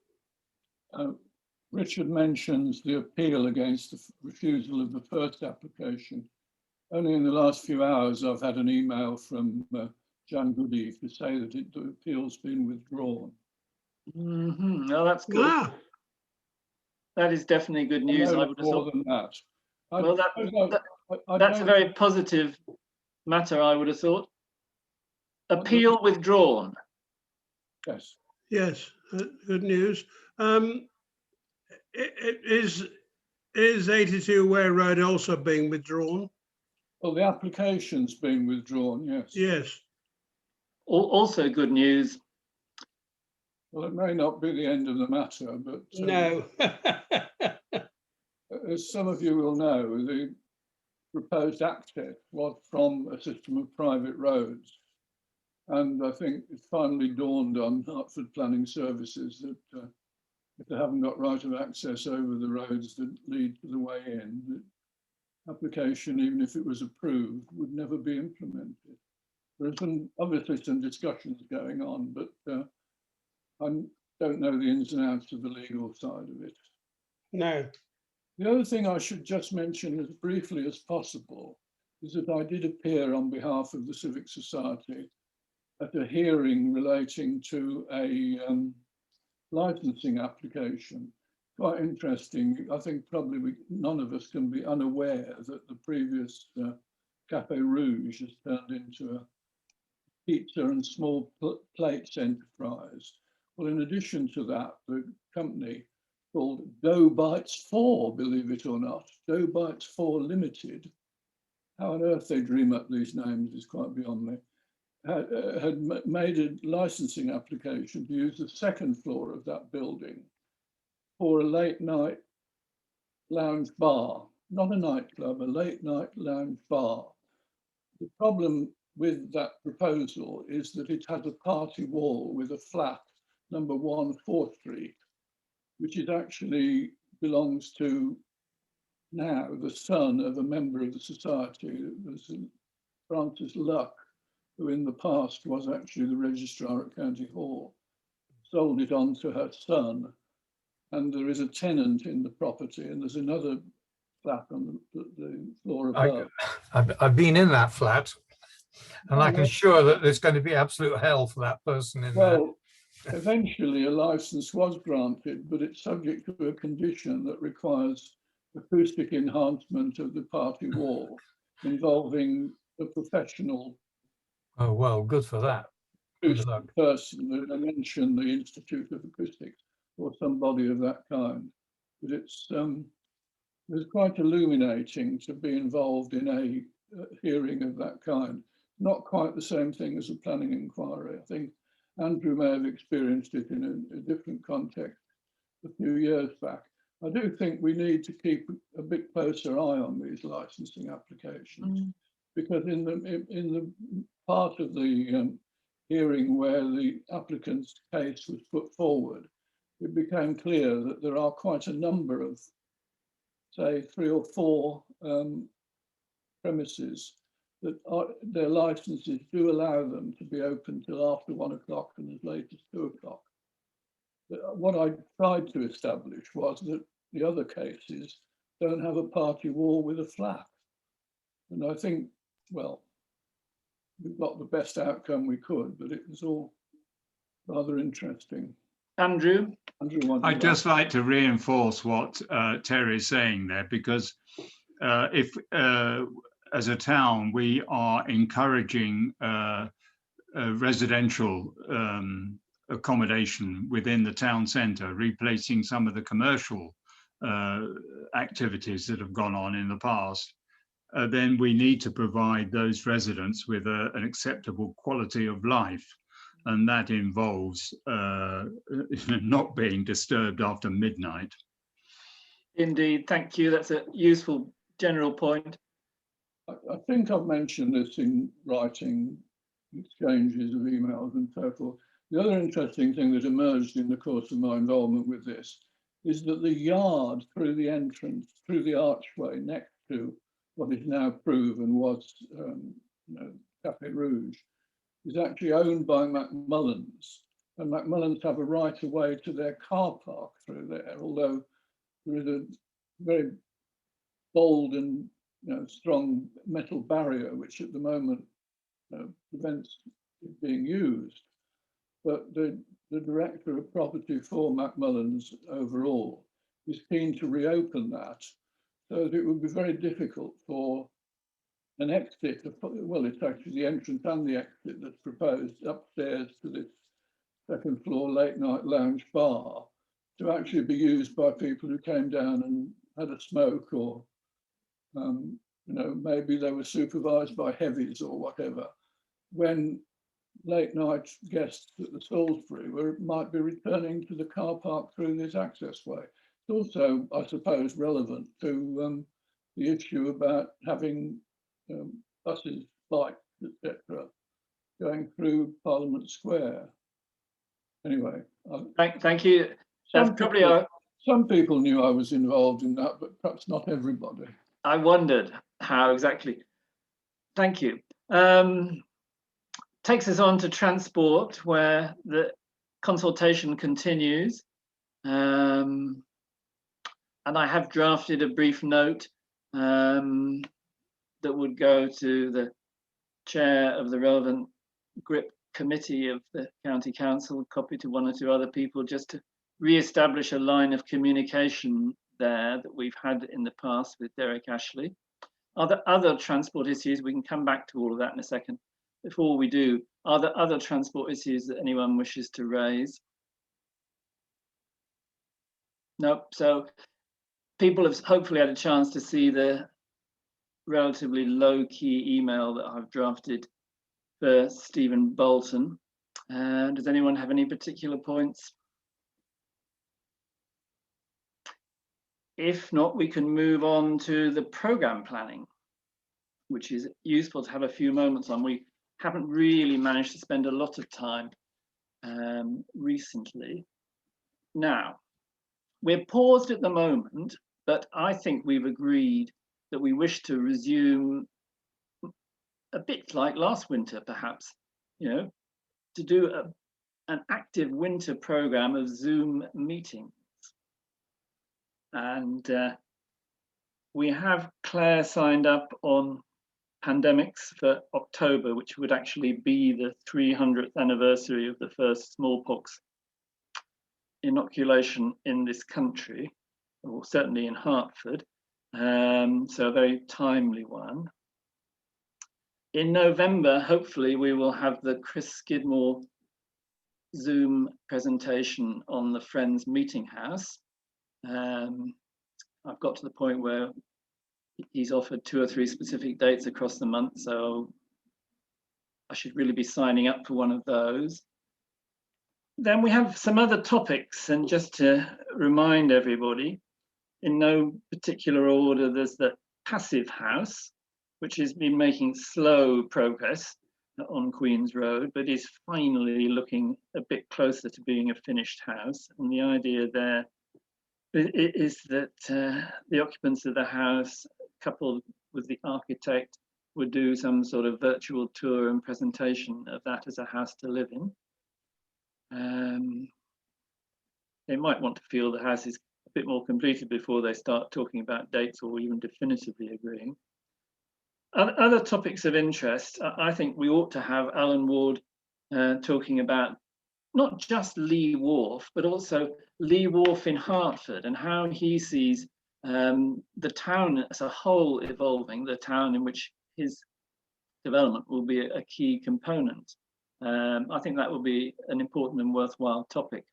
Richard mentions the appeal against the refusal of the first application. Only in the last few hours, I've had an email from Jan Goodeve to say that the appeal's been withdrawn. No, that's good. Wow. That is definitely good news. I would have thought. Than that. Well, that's a very positive matter, I would have thought. Appeal withdrawn. Yes. Yes, good news. Is 82 Ware Road also being withdrawn? Well, the application's been withdrawn, yes. Yes. Also good news. Well, it may not be the end of the matter, but... No. As some of you will know, the proposed access was from a system of private roads. And I think it finally dawned on Hertford Planning Services that if they haven't got right of access over the roads that lead to the way in, the application, even if it was approved, would never be implemented. There's obviously some discussions going on, but I don't know the ins and outs of the legal side of it. No. The other thing I should just mention as briefly as possible is that I did appear on behalf of the Civic Society at a hearing relating to a licensing application. Quite interesting. I think probably none of us can be unaware that the previous Café Rouge has turned into a pizza and small plates enterprise. Well, in addition to that, the company called Dough Bites 4, believe it or not, Dough Bites 4 Limited. How on earth they dream up these names is quite beyond me. Had made a licensing application to use the second floor of that building for a late night lounge bar, not a nightclub, a late night lounge bar. The problem with that proposal is that it has a party wall with a flat number 1 4th Street, which it actually belongs to now the son of a member of the society. It was Francis Luck, who in the past was actually the registrar at County Hall, sold it on to her son. And there is a tenant in the property, and there's another flat on the floor above. I've been in that flat, and I can assure that there's going to be absolute hell for that person in there. Well, eventually a license was granted, but it's subject to a condition that requires acoustic enhancement of the party wall, involving a professional. Oh, well, good for that. Good luck. Person that I mentioned, the Institute of Acoustics, or somebody of that kind. But it's quite illuminating to be involved in a hearing of that kind. Not quite the same thing as a planning inquiry. I think Andrew may have experienced it in a different context a few years back. I do think we need to keep a bit closer eye on these licensing applications, because in the part of the hearing where the applicant's case was put forward, it became clear that there are quite a number of, say, 3 or 4 premises that their licenses do allow them to be open till after 1 o'clock and as late as 2 o'clock. What I tried to establish was that the other cases don't have a party wall with a flat. And I think, well, we got the best outcome we could, but it was all rather interesting. Andrew? I'd just like to reinforce what Terry is saying there, because if as a town we are encouraging residential accommodation within the town centre, replacing some of the commercial activities that have gone on in the past, then we need to provide those residents with an acceptable quality of life. And that involves not being disturbed after midnight. Indeed, thank you. That's a useful general point. I think I've mentioned this in writing exchanges of emails and so forth. The other interesting thing that emerged in the course of my involvement with this is that the yard through the entrance, through the archway next to what is now proven was Café Rouge, is actually owned by Macmullans, and Macmullans have a right of way to their car park through there, although there is a very bold and strong metal barrier which at the moment prevents it being used. But the director of property for Macmullans overall is keen to reopen that, so that it would be very difficult for an exit, well, it's actually the entrance and the exit that's proposed upstairs to this second floor late night lounge bar to actually be used by people who came down and had a smoke, or maybe they were supervised by heavies or whatever, when late night guests at the Salisbury might be returning to the car park through this access way. also, I suppose, relevant to the issue about having buses, bikes, etc., going through Parliament Square. Anyway, Thank you. That's probably some people knew I was involved in that, but perhaps not everybody. I wondered how exactly. Thank you. Takes us on to transport, where the consultation continues. And I have drafted a brief note that would go to the chair of the relevant GRIP committee of the County Council, copy to one or two other people, just to re-establish a line of communication there that we've had in the past with Derek Ashley. Are there other transport issues? We can come back to all of that in a second. Before we do, are there other transport issues that anyone wishes to raise? Nope. So people have hopefully had a chance to see the relatively low-key email that I've drafted for Stephen Bolton. Does anyone have any particular points? If not, we can move on to the program planning, which is useful to have a few moments on. We haven't really managed to spend a lot of time recently. Now, we're paused at the moment, but I think we've agreed that we wish to resume a bit like last winter, perhaps, to do an active winter program of Zoom meetings. And we have Claire signed up on pandemics for October, which would actually be the 300th anniversary of the first smallpox inoculation in this country, or certainly in Hertford. So a very timely one. In November, hopefully, we will have the Chris Skidmore Zoom presentation on the Friends Meeting House. I've got to the point where he's offered 2 or 3 specific dates across the month, so I should really be signing up for one of those. Then we have some other topics, and just to remind everybody, in no particular order, there's the Passive House, which has been making slow progress on Queen's Road, but is finally looking a bit closer to being a finished house. And the idea there is that the occupants of the house, coupled with the architect, would do some sort of virtual tour and presentation of that as a house to live in. They might want to feel the house is a bit more completed before they start talking about dates or even definitively agreeing. Other topics of interest, I think we ought to have Alan Ward talking about not just Lee Wharf, but also Lee Wharf in Hertford and how he sees the town as a whole evolving, the town in which his development will be a key component. I think that will be an important and worthwhile topic.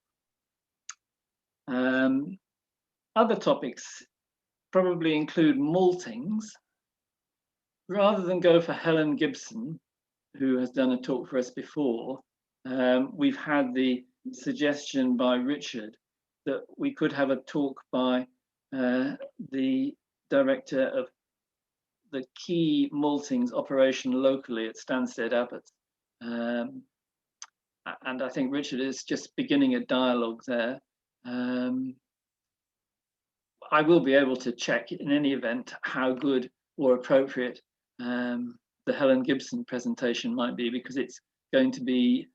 Other topics probably include maltings. Rather than go for Helen Gibson, who has done a talk for us before, we've had the suggestion by Richard that we could have a talk by the director of the key maltings operation locally at Stansted Abbot. And I think Richard is just beginning a dialogue there. I will be able to check in any event how good or appropriate the Helen Gibson presentation might be, because it's going to be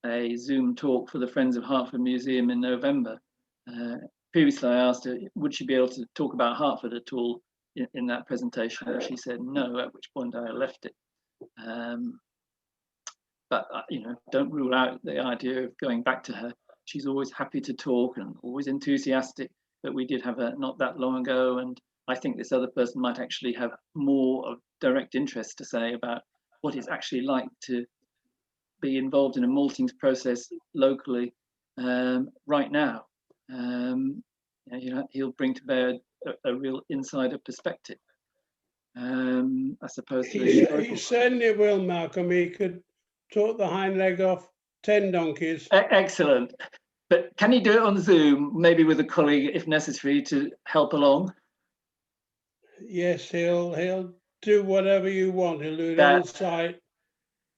a Zoom talk for the Friends of Hertford Museum in November. Previously I asked her, would she be able to talk about Hertford at all in that presentation? And she said no, at which point I left it. But don't rule out the idea of going back to her. She's always happy to talk and always enthusiastic, but we did have her not that long ago, and I think this other person might actually have more of direct interest to say about what it's actually like to be involved in a maltings process locally right now. He'll bring to bear a real insider perspective. I suppose he certainly will, Malcolm. He could talk the hind leg off 10 donkeys. Excellent. But can he do it on Zoom, maybe with a colleague if necessary to help along? Yes, he'll do whatever you want. He'll do it on site.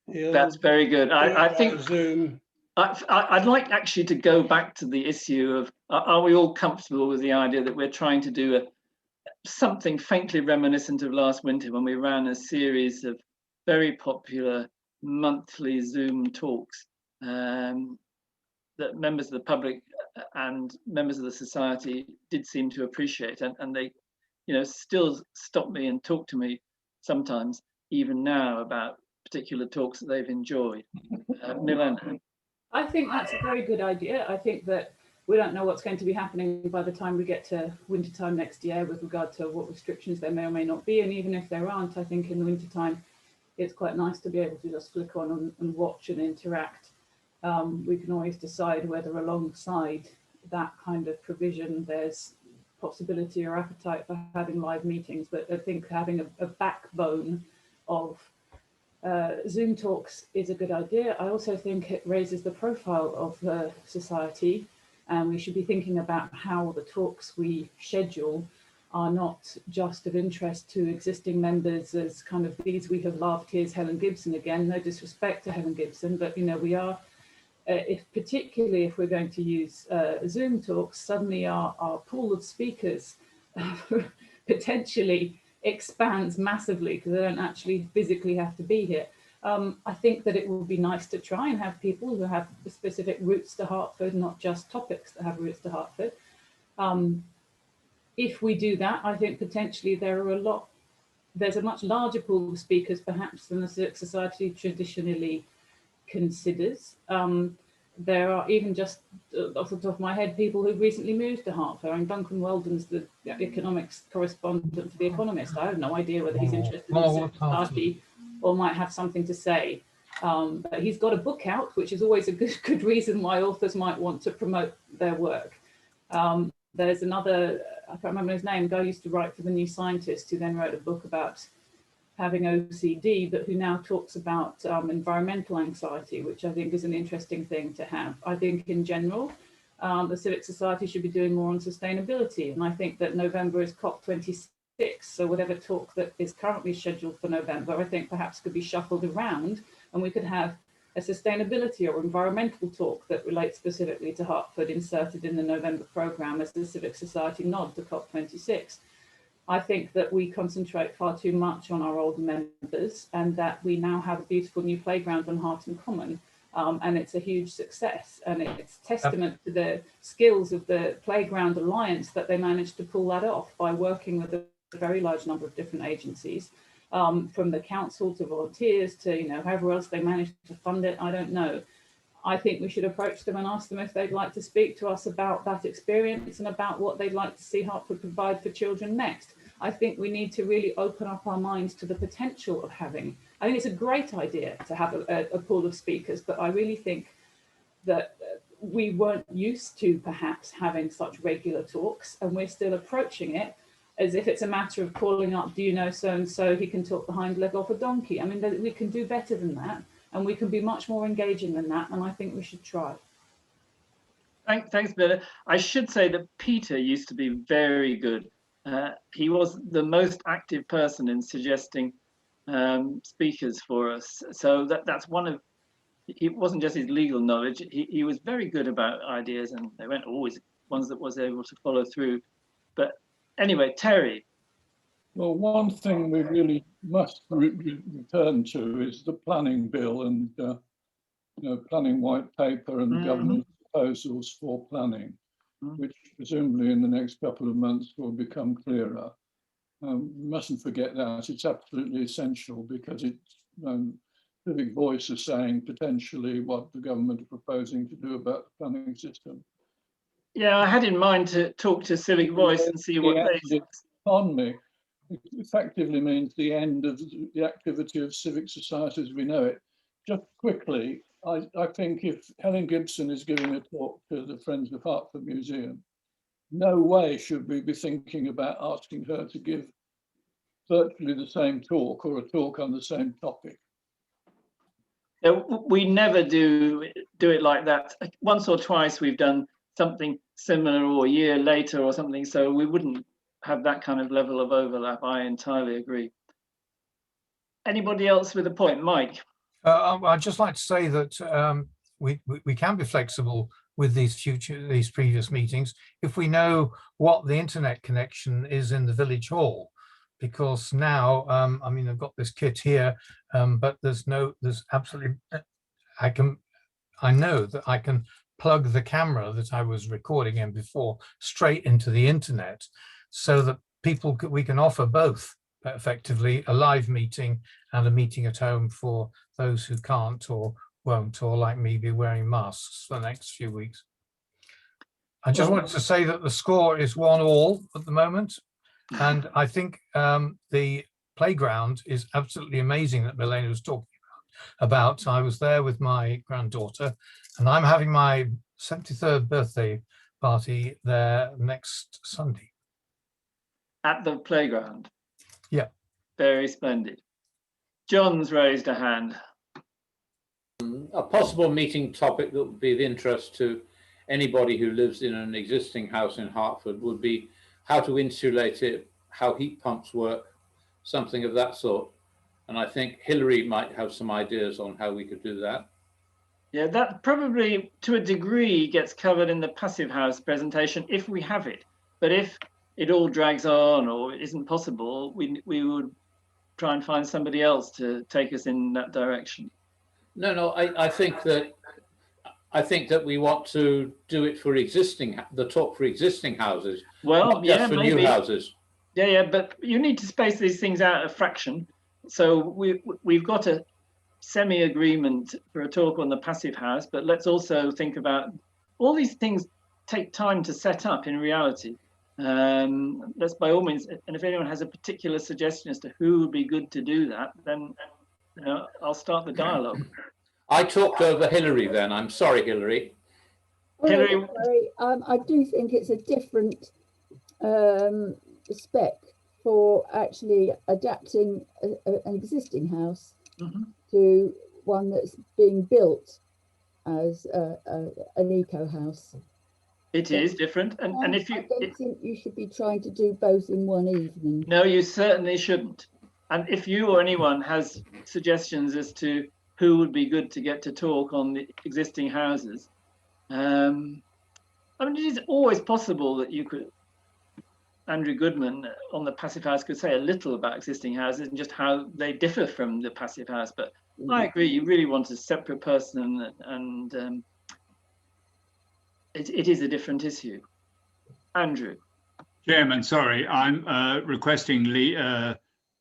That's very good. I think Zoom. I'd like actually to go back to the issue of are we all comfortable with the idea that we're trying to do something faintly reminiscent of last winter when we ran a series of very popular monthly Zoom talks that members of the public and members of the society did seem to appreciate, and they, still stop me and talk to me sometimes, even now, about particular talks that they've enjoyed. Milena. I think that's a very good idea. I think that we don't know what's going to be happening by the time we get to wintertime next year with regard to what restrictions there may or may not be. And even if there aren't, I think in the wintertime, it's quite nice to be able to just flick on and watch and interact. We can always decide whether alongside that kind of provision, there's possibility or appetite for having live meetings. But I think having a backbone of Zoom talks is a good idea. I also think it raises the profile of the society, and we should be thinking about how the talks we schedule are not just of interest to existing members as kind of these we have loved, here's Helen Gibson again, no disrespect to Helen Gibson, but we are, particularly if we're going to use Zoom talks, suddenly our pool of speakers potentially expands massively because they don't actually physically have to be here. I think that it would be nice to try and have people who have specific roots to Hertford, not just topics that have roots to Hertford. If we do that, I think potentially there's a much larger pool of speakers perhaps than the Civic Society traditionally considers. There are even just off the top of my head, people who've recently moved to Hertford. And Duncan Weldon's the economics correspondent for The Economist. I have no idea whether he's interested in the Civic Society or might have something to say. But he's got a book out, which is always a good reason why authors might want to promote their work. There's another, I can't remember his name, guy who used to write for The New Scientist, who then wrote a book about having OCD, but who now talks about environmental anxiety, which I think is an interesting thing to have. I think in general, the Civic Society should be doing more on sustainability. And I think that November is COP26. So whatever talk that is currently scheduled for November, I think perhaps could be shuffled around and we could have a sustainability or environmental talk that relates specifically to Hertford inserted in the November programme as the Civic Society nod to COP26. I think that we concentrate far too much on our older members and that we now have a beautiful new playground on Harton Common. And it's a huge success, and it's testament to the skills of the Playground Alliance that they managed to pull that off by working with a very large number of different agencies, from the council to volunteers to however else they managed to fund it. I don't know. I think we should approach them and ask them if they'd like to speak to us about that experience and about what they'd like to see Hertford provide for children next. I think we need to really open up our minds to the potential of having. I think it's a great idea to have a pool of speakers, but I really think that we weren't used to perhaps having such regular talks, and we're still approaching it as if it's a matter of calling up, do you know so-and-so, he can talk the hind leg off a donkey. I mean, we can do better than that, and we can be much more engaging than that, and I think we should try. Thanks, Bill. I should say that Peter used to be very good. He was the most active person in suggesting speakers for us. So that's one of, it wasn't just his legal knowledge, he was very good about ideas, and they weren't always ones that was able to follow through. But anyway, Terry. Well, one thing we really must return to is the planning bill and planning white paper and government proposals for planning, which presumably in the next couple of months will become clearer. We mustn't forget that. It's absolutely essential because it's Civic Voice is saying potentially what the government are proposing to do about the planning system. Yeah, I had in mind to talk to Civic Voice and see what they say. On me, it effectively means the end of the activity of civic society as we know it. Just quickly, I think if Helen Gibson is giving a talk to the Friends of Hertford Museum, no way should we be thinking about asking her to give virtually the same talk or a talk on the same topic. We never do it like that. Once or twice we've done something similar, or a year later or something, so we wouldn't have that kind of level of overlap. I entirely agree. Anybody else with a point? Mike? I'd just like to say that we can be flexible with these previous meetings if we know what the internet connection is in the village hall, because now I mean, I've got this kit here, but there's absolutely, I know that I can plug the camera that I was recording in before straight into the internet, so that we can offer both effectively, a live meeting and a meeting at home for those who can't or won't, or like me, be wearing masks for the next few weeks. I just wanted to say that the score is 1-1 at the moment, and I think the playground is absolutely amazing that Milena was talking about. I was there with my granddaughter, and I'm having my 73rd birthday party there next Sunday. At the playground? Yeah. Very splendid. John's raised a hand. A possible meeting topic that would be of interest to anybody who lives in an existing house in Hertford would be how to insulate it, how heat pumps work, something of that sort. And I think Hilary might have some ideas on how we could do that. Yeah, that probably to a degree gets covered in the Passive House presentation if we have it. But if it all drags on or isn't possible, we would try and find somebody else to take us in that direction. No, I think that we want to do it for the talk for existing houses. Well, not just for new houses. Yeah, but you need to space these things out a fraction. So we've got a semi-agreement for a talk on the Passive House, but let's also think about all these things take time to set up in reality. Let's by all means, and if anyone has a particular suggestion as to who would be good to do that, then I'll start the dialogue. I talked over Hilary then. I'm sorry, Hilary. Hilary, I do think it's a different spec for actually adapting an existing house to one that's being built as an eco house. It is different, and if you, I don't think you should be trying to do both in one evening. No, you certainly shouldn't. And if you or anyone has suggestions as to who would be good to get to talk on the existing houses, I mean, it is always possible that you could, Andrew Goodman on the Passive House could say a little about existing houses and just how they differ from the Passive House. But I agree, you really want a separate person, and it is a different issue. Andrew. Chairman, sorry, I'm requesting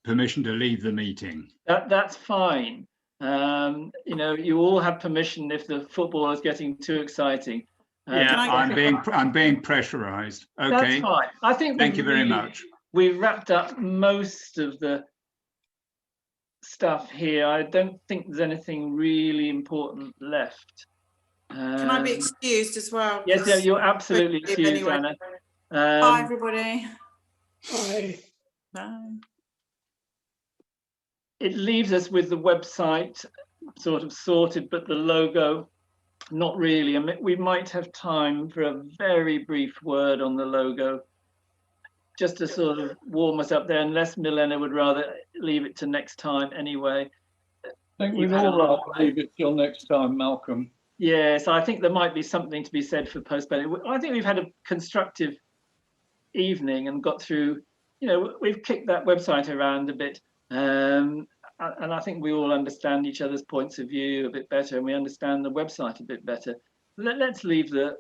permission to leave the meeting. That's fine. You all have permission if the football is getting too exciting. Yeah, I'm being pressurized. Okay. That's fine. I think. Thank you very much. We've wrapped up most of the stuff here. I don't think there's anything really important left. Can I be excused as well? Yes, yeah, you're absolutely excused, anyway. Anna. Bye, everybody. Bye. Bye. It leaves us with the website sort of sorted, but the logo, not really. I mean, we might have time for a very brief word on the logo, just to sort of warm us up there, unless Milena would rather leave it to next time anyway. I think we'd all rather leave it till next time, Malcolm. Yes, I think there might be something to be said for postponing. I think we've had a constructive evening and got through, we've kicked that website around a bit. And I think we all understand each other's points of view a bit better, and we understand the website a bit better. Let's leave the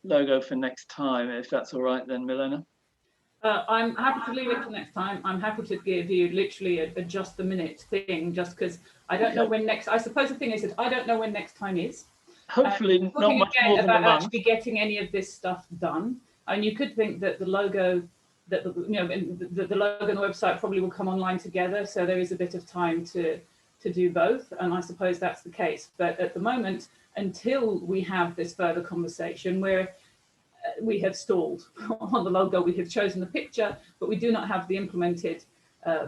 logo for next time, if that's all right then, Milena. I'm happy to leave it for next time. I'm happy to give you literally a just the minute thing, just because I don't know when next. I suppose the thing is that I don't know when next time is. Hopefully, not much more than a month. Actually getting any of this stuff done, and you could think that the logo, the logo and the website probably will come online together, so there is a bit of time to do both, and I suppose that's the case. But at the moment, until we have this further conversation, we have stalled on the logo. We have chosen the picture, but we do not have the implemented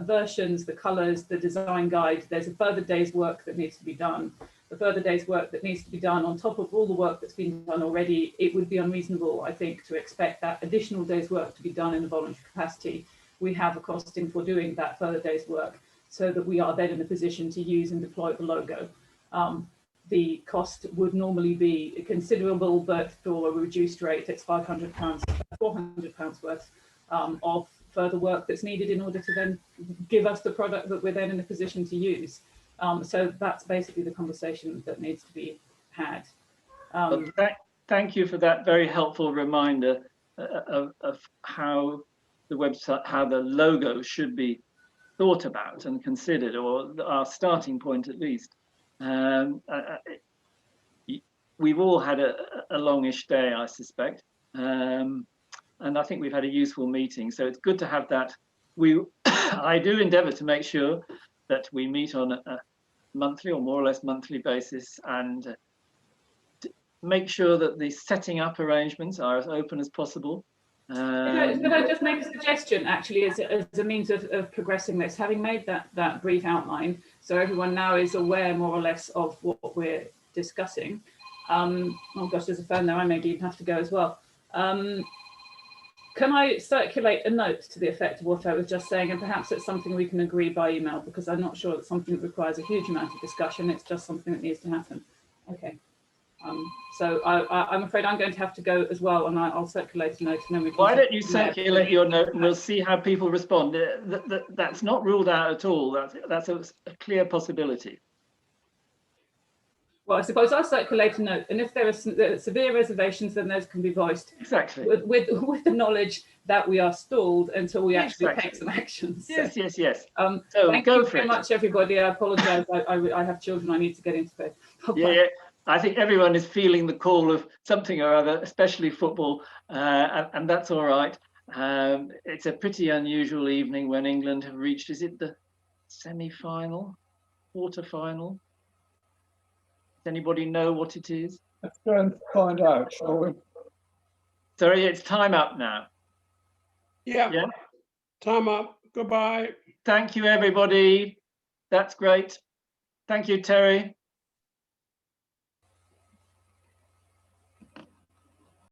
versions, the colours, the design guide. There's a further day's work that needs to be done. The further day's work that needs to be done on top of all the work that's been done already. It would be unreasonable, I think, to expect that additional day's work to be done in a voluntary capacity. We have a costing for doing that further day's work so that we are then in a position to use and deploy the logo. The cost would normally be considerable, but for a reduced rate, it's £500, £400 worth of further work that's needed in order to then give us the product that we're then in a position to use. So that's basically the conversation that needs to be had. Thank you for that very helpful reminder of how the website, how the logo should be thought about and considered, or our starting point at least. We've all had a longish day, I suspect, and I think we've had a useful meeting. So it's good to have that. I do endeavour to make sure that we meet on a monthly or more or less monthly basis, and make sure that the setting up arrangements are as open as possible. Could I just make a suggestion, actually, as a means of progressing this, having made that brief outline, so everyone now is aware more or less of what we're discussing. Oh gosh, there's a phone there, I maybe even have to go as well. Can I circulate a note to the effect of what I was just saying, and perhaps it's something we can agree by email, because I'm not sure it's something that requires a huge amount of discussion, it's just something that needs to happen. Okay. So I'm afraid I'm going to have to go as well, and I'll circulate a note, and then we can... Why don't you circulate your note, and we'll see how people respond. That's not ruled out at all. That's a clear possibility. Well, I suppose I'll circulate a note, and if there are severe reservations, then those can be voiced. Exactly. With the knowledge that we are stalled until we actually take some action. So, yes. So thank you very much, everybody. I apologise. I have children. I need to get into bed. Yeah. I think everyone is feeling the call of something or other, especially football, and that's all right. It's a pretty unusual evening when England have reached, is it the semi-final, quarter-final? Does anybody know what it is? Let's go and find out, shall we? Sorry, it's time up now. Yeah. Time up. Goodbye. Thank you, everybody. That's great. Thank you, Terry.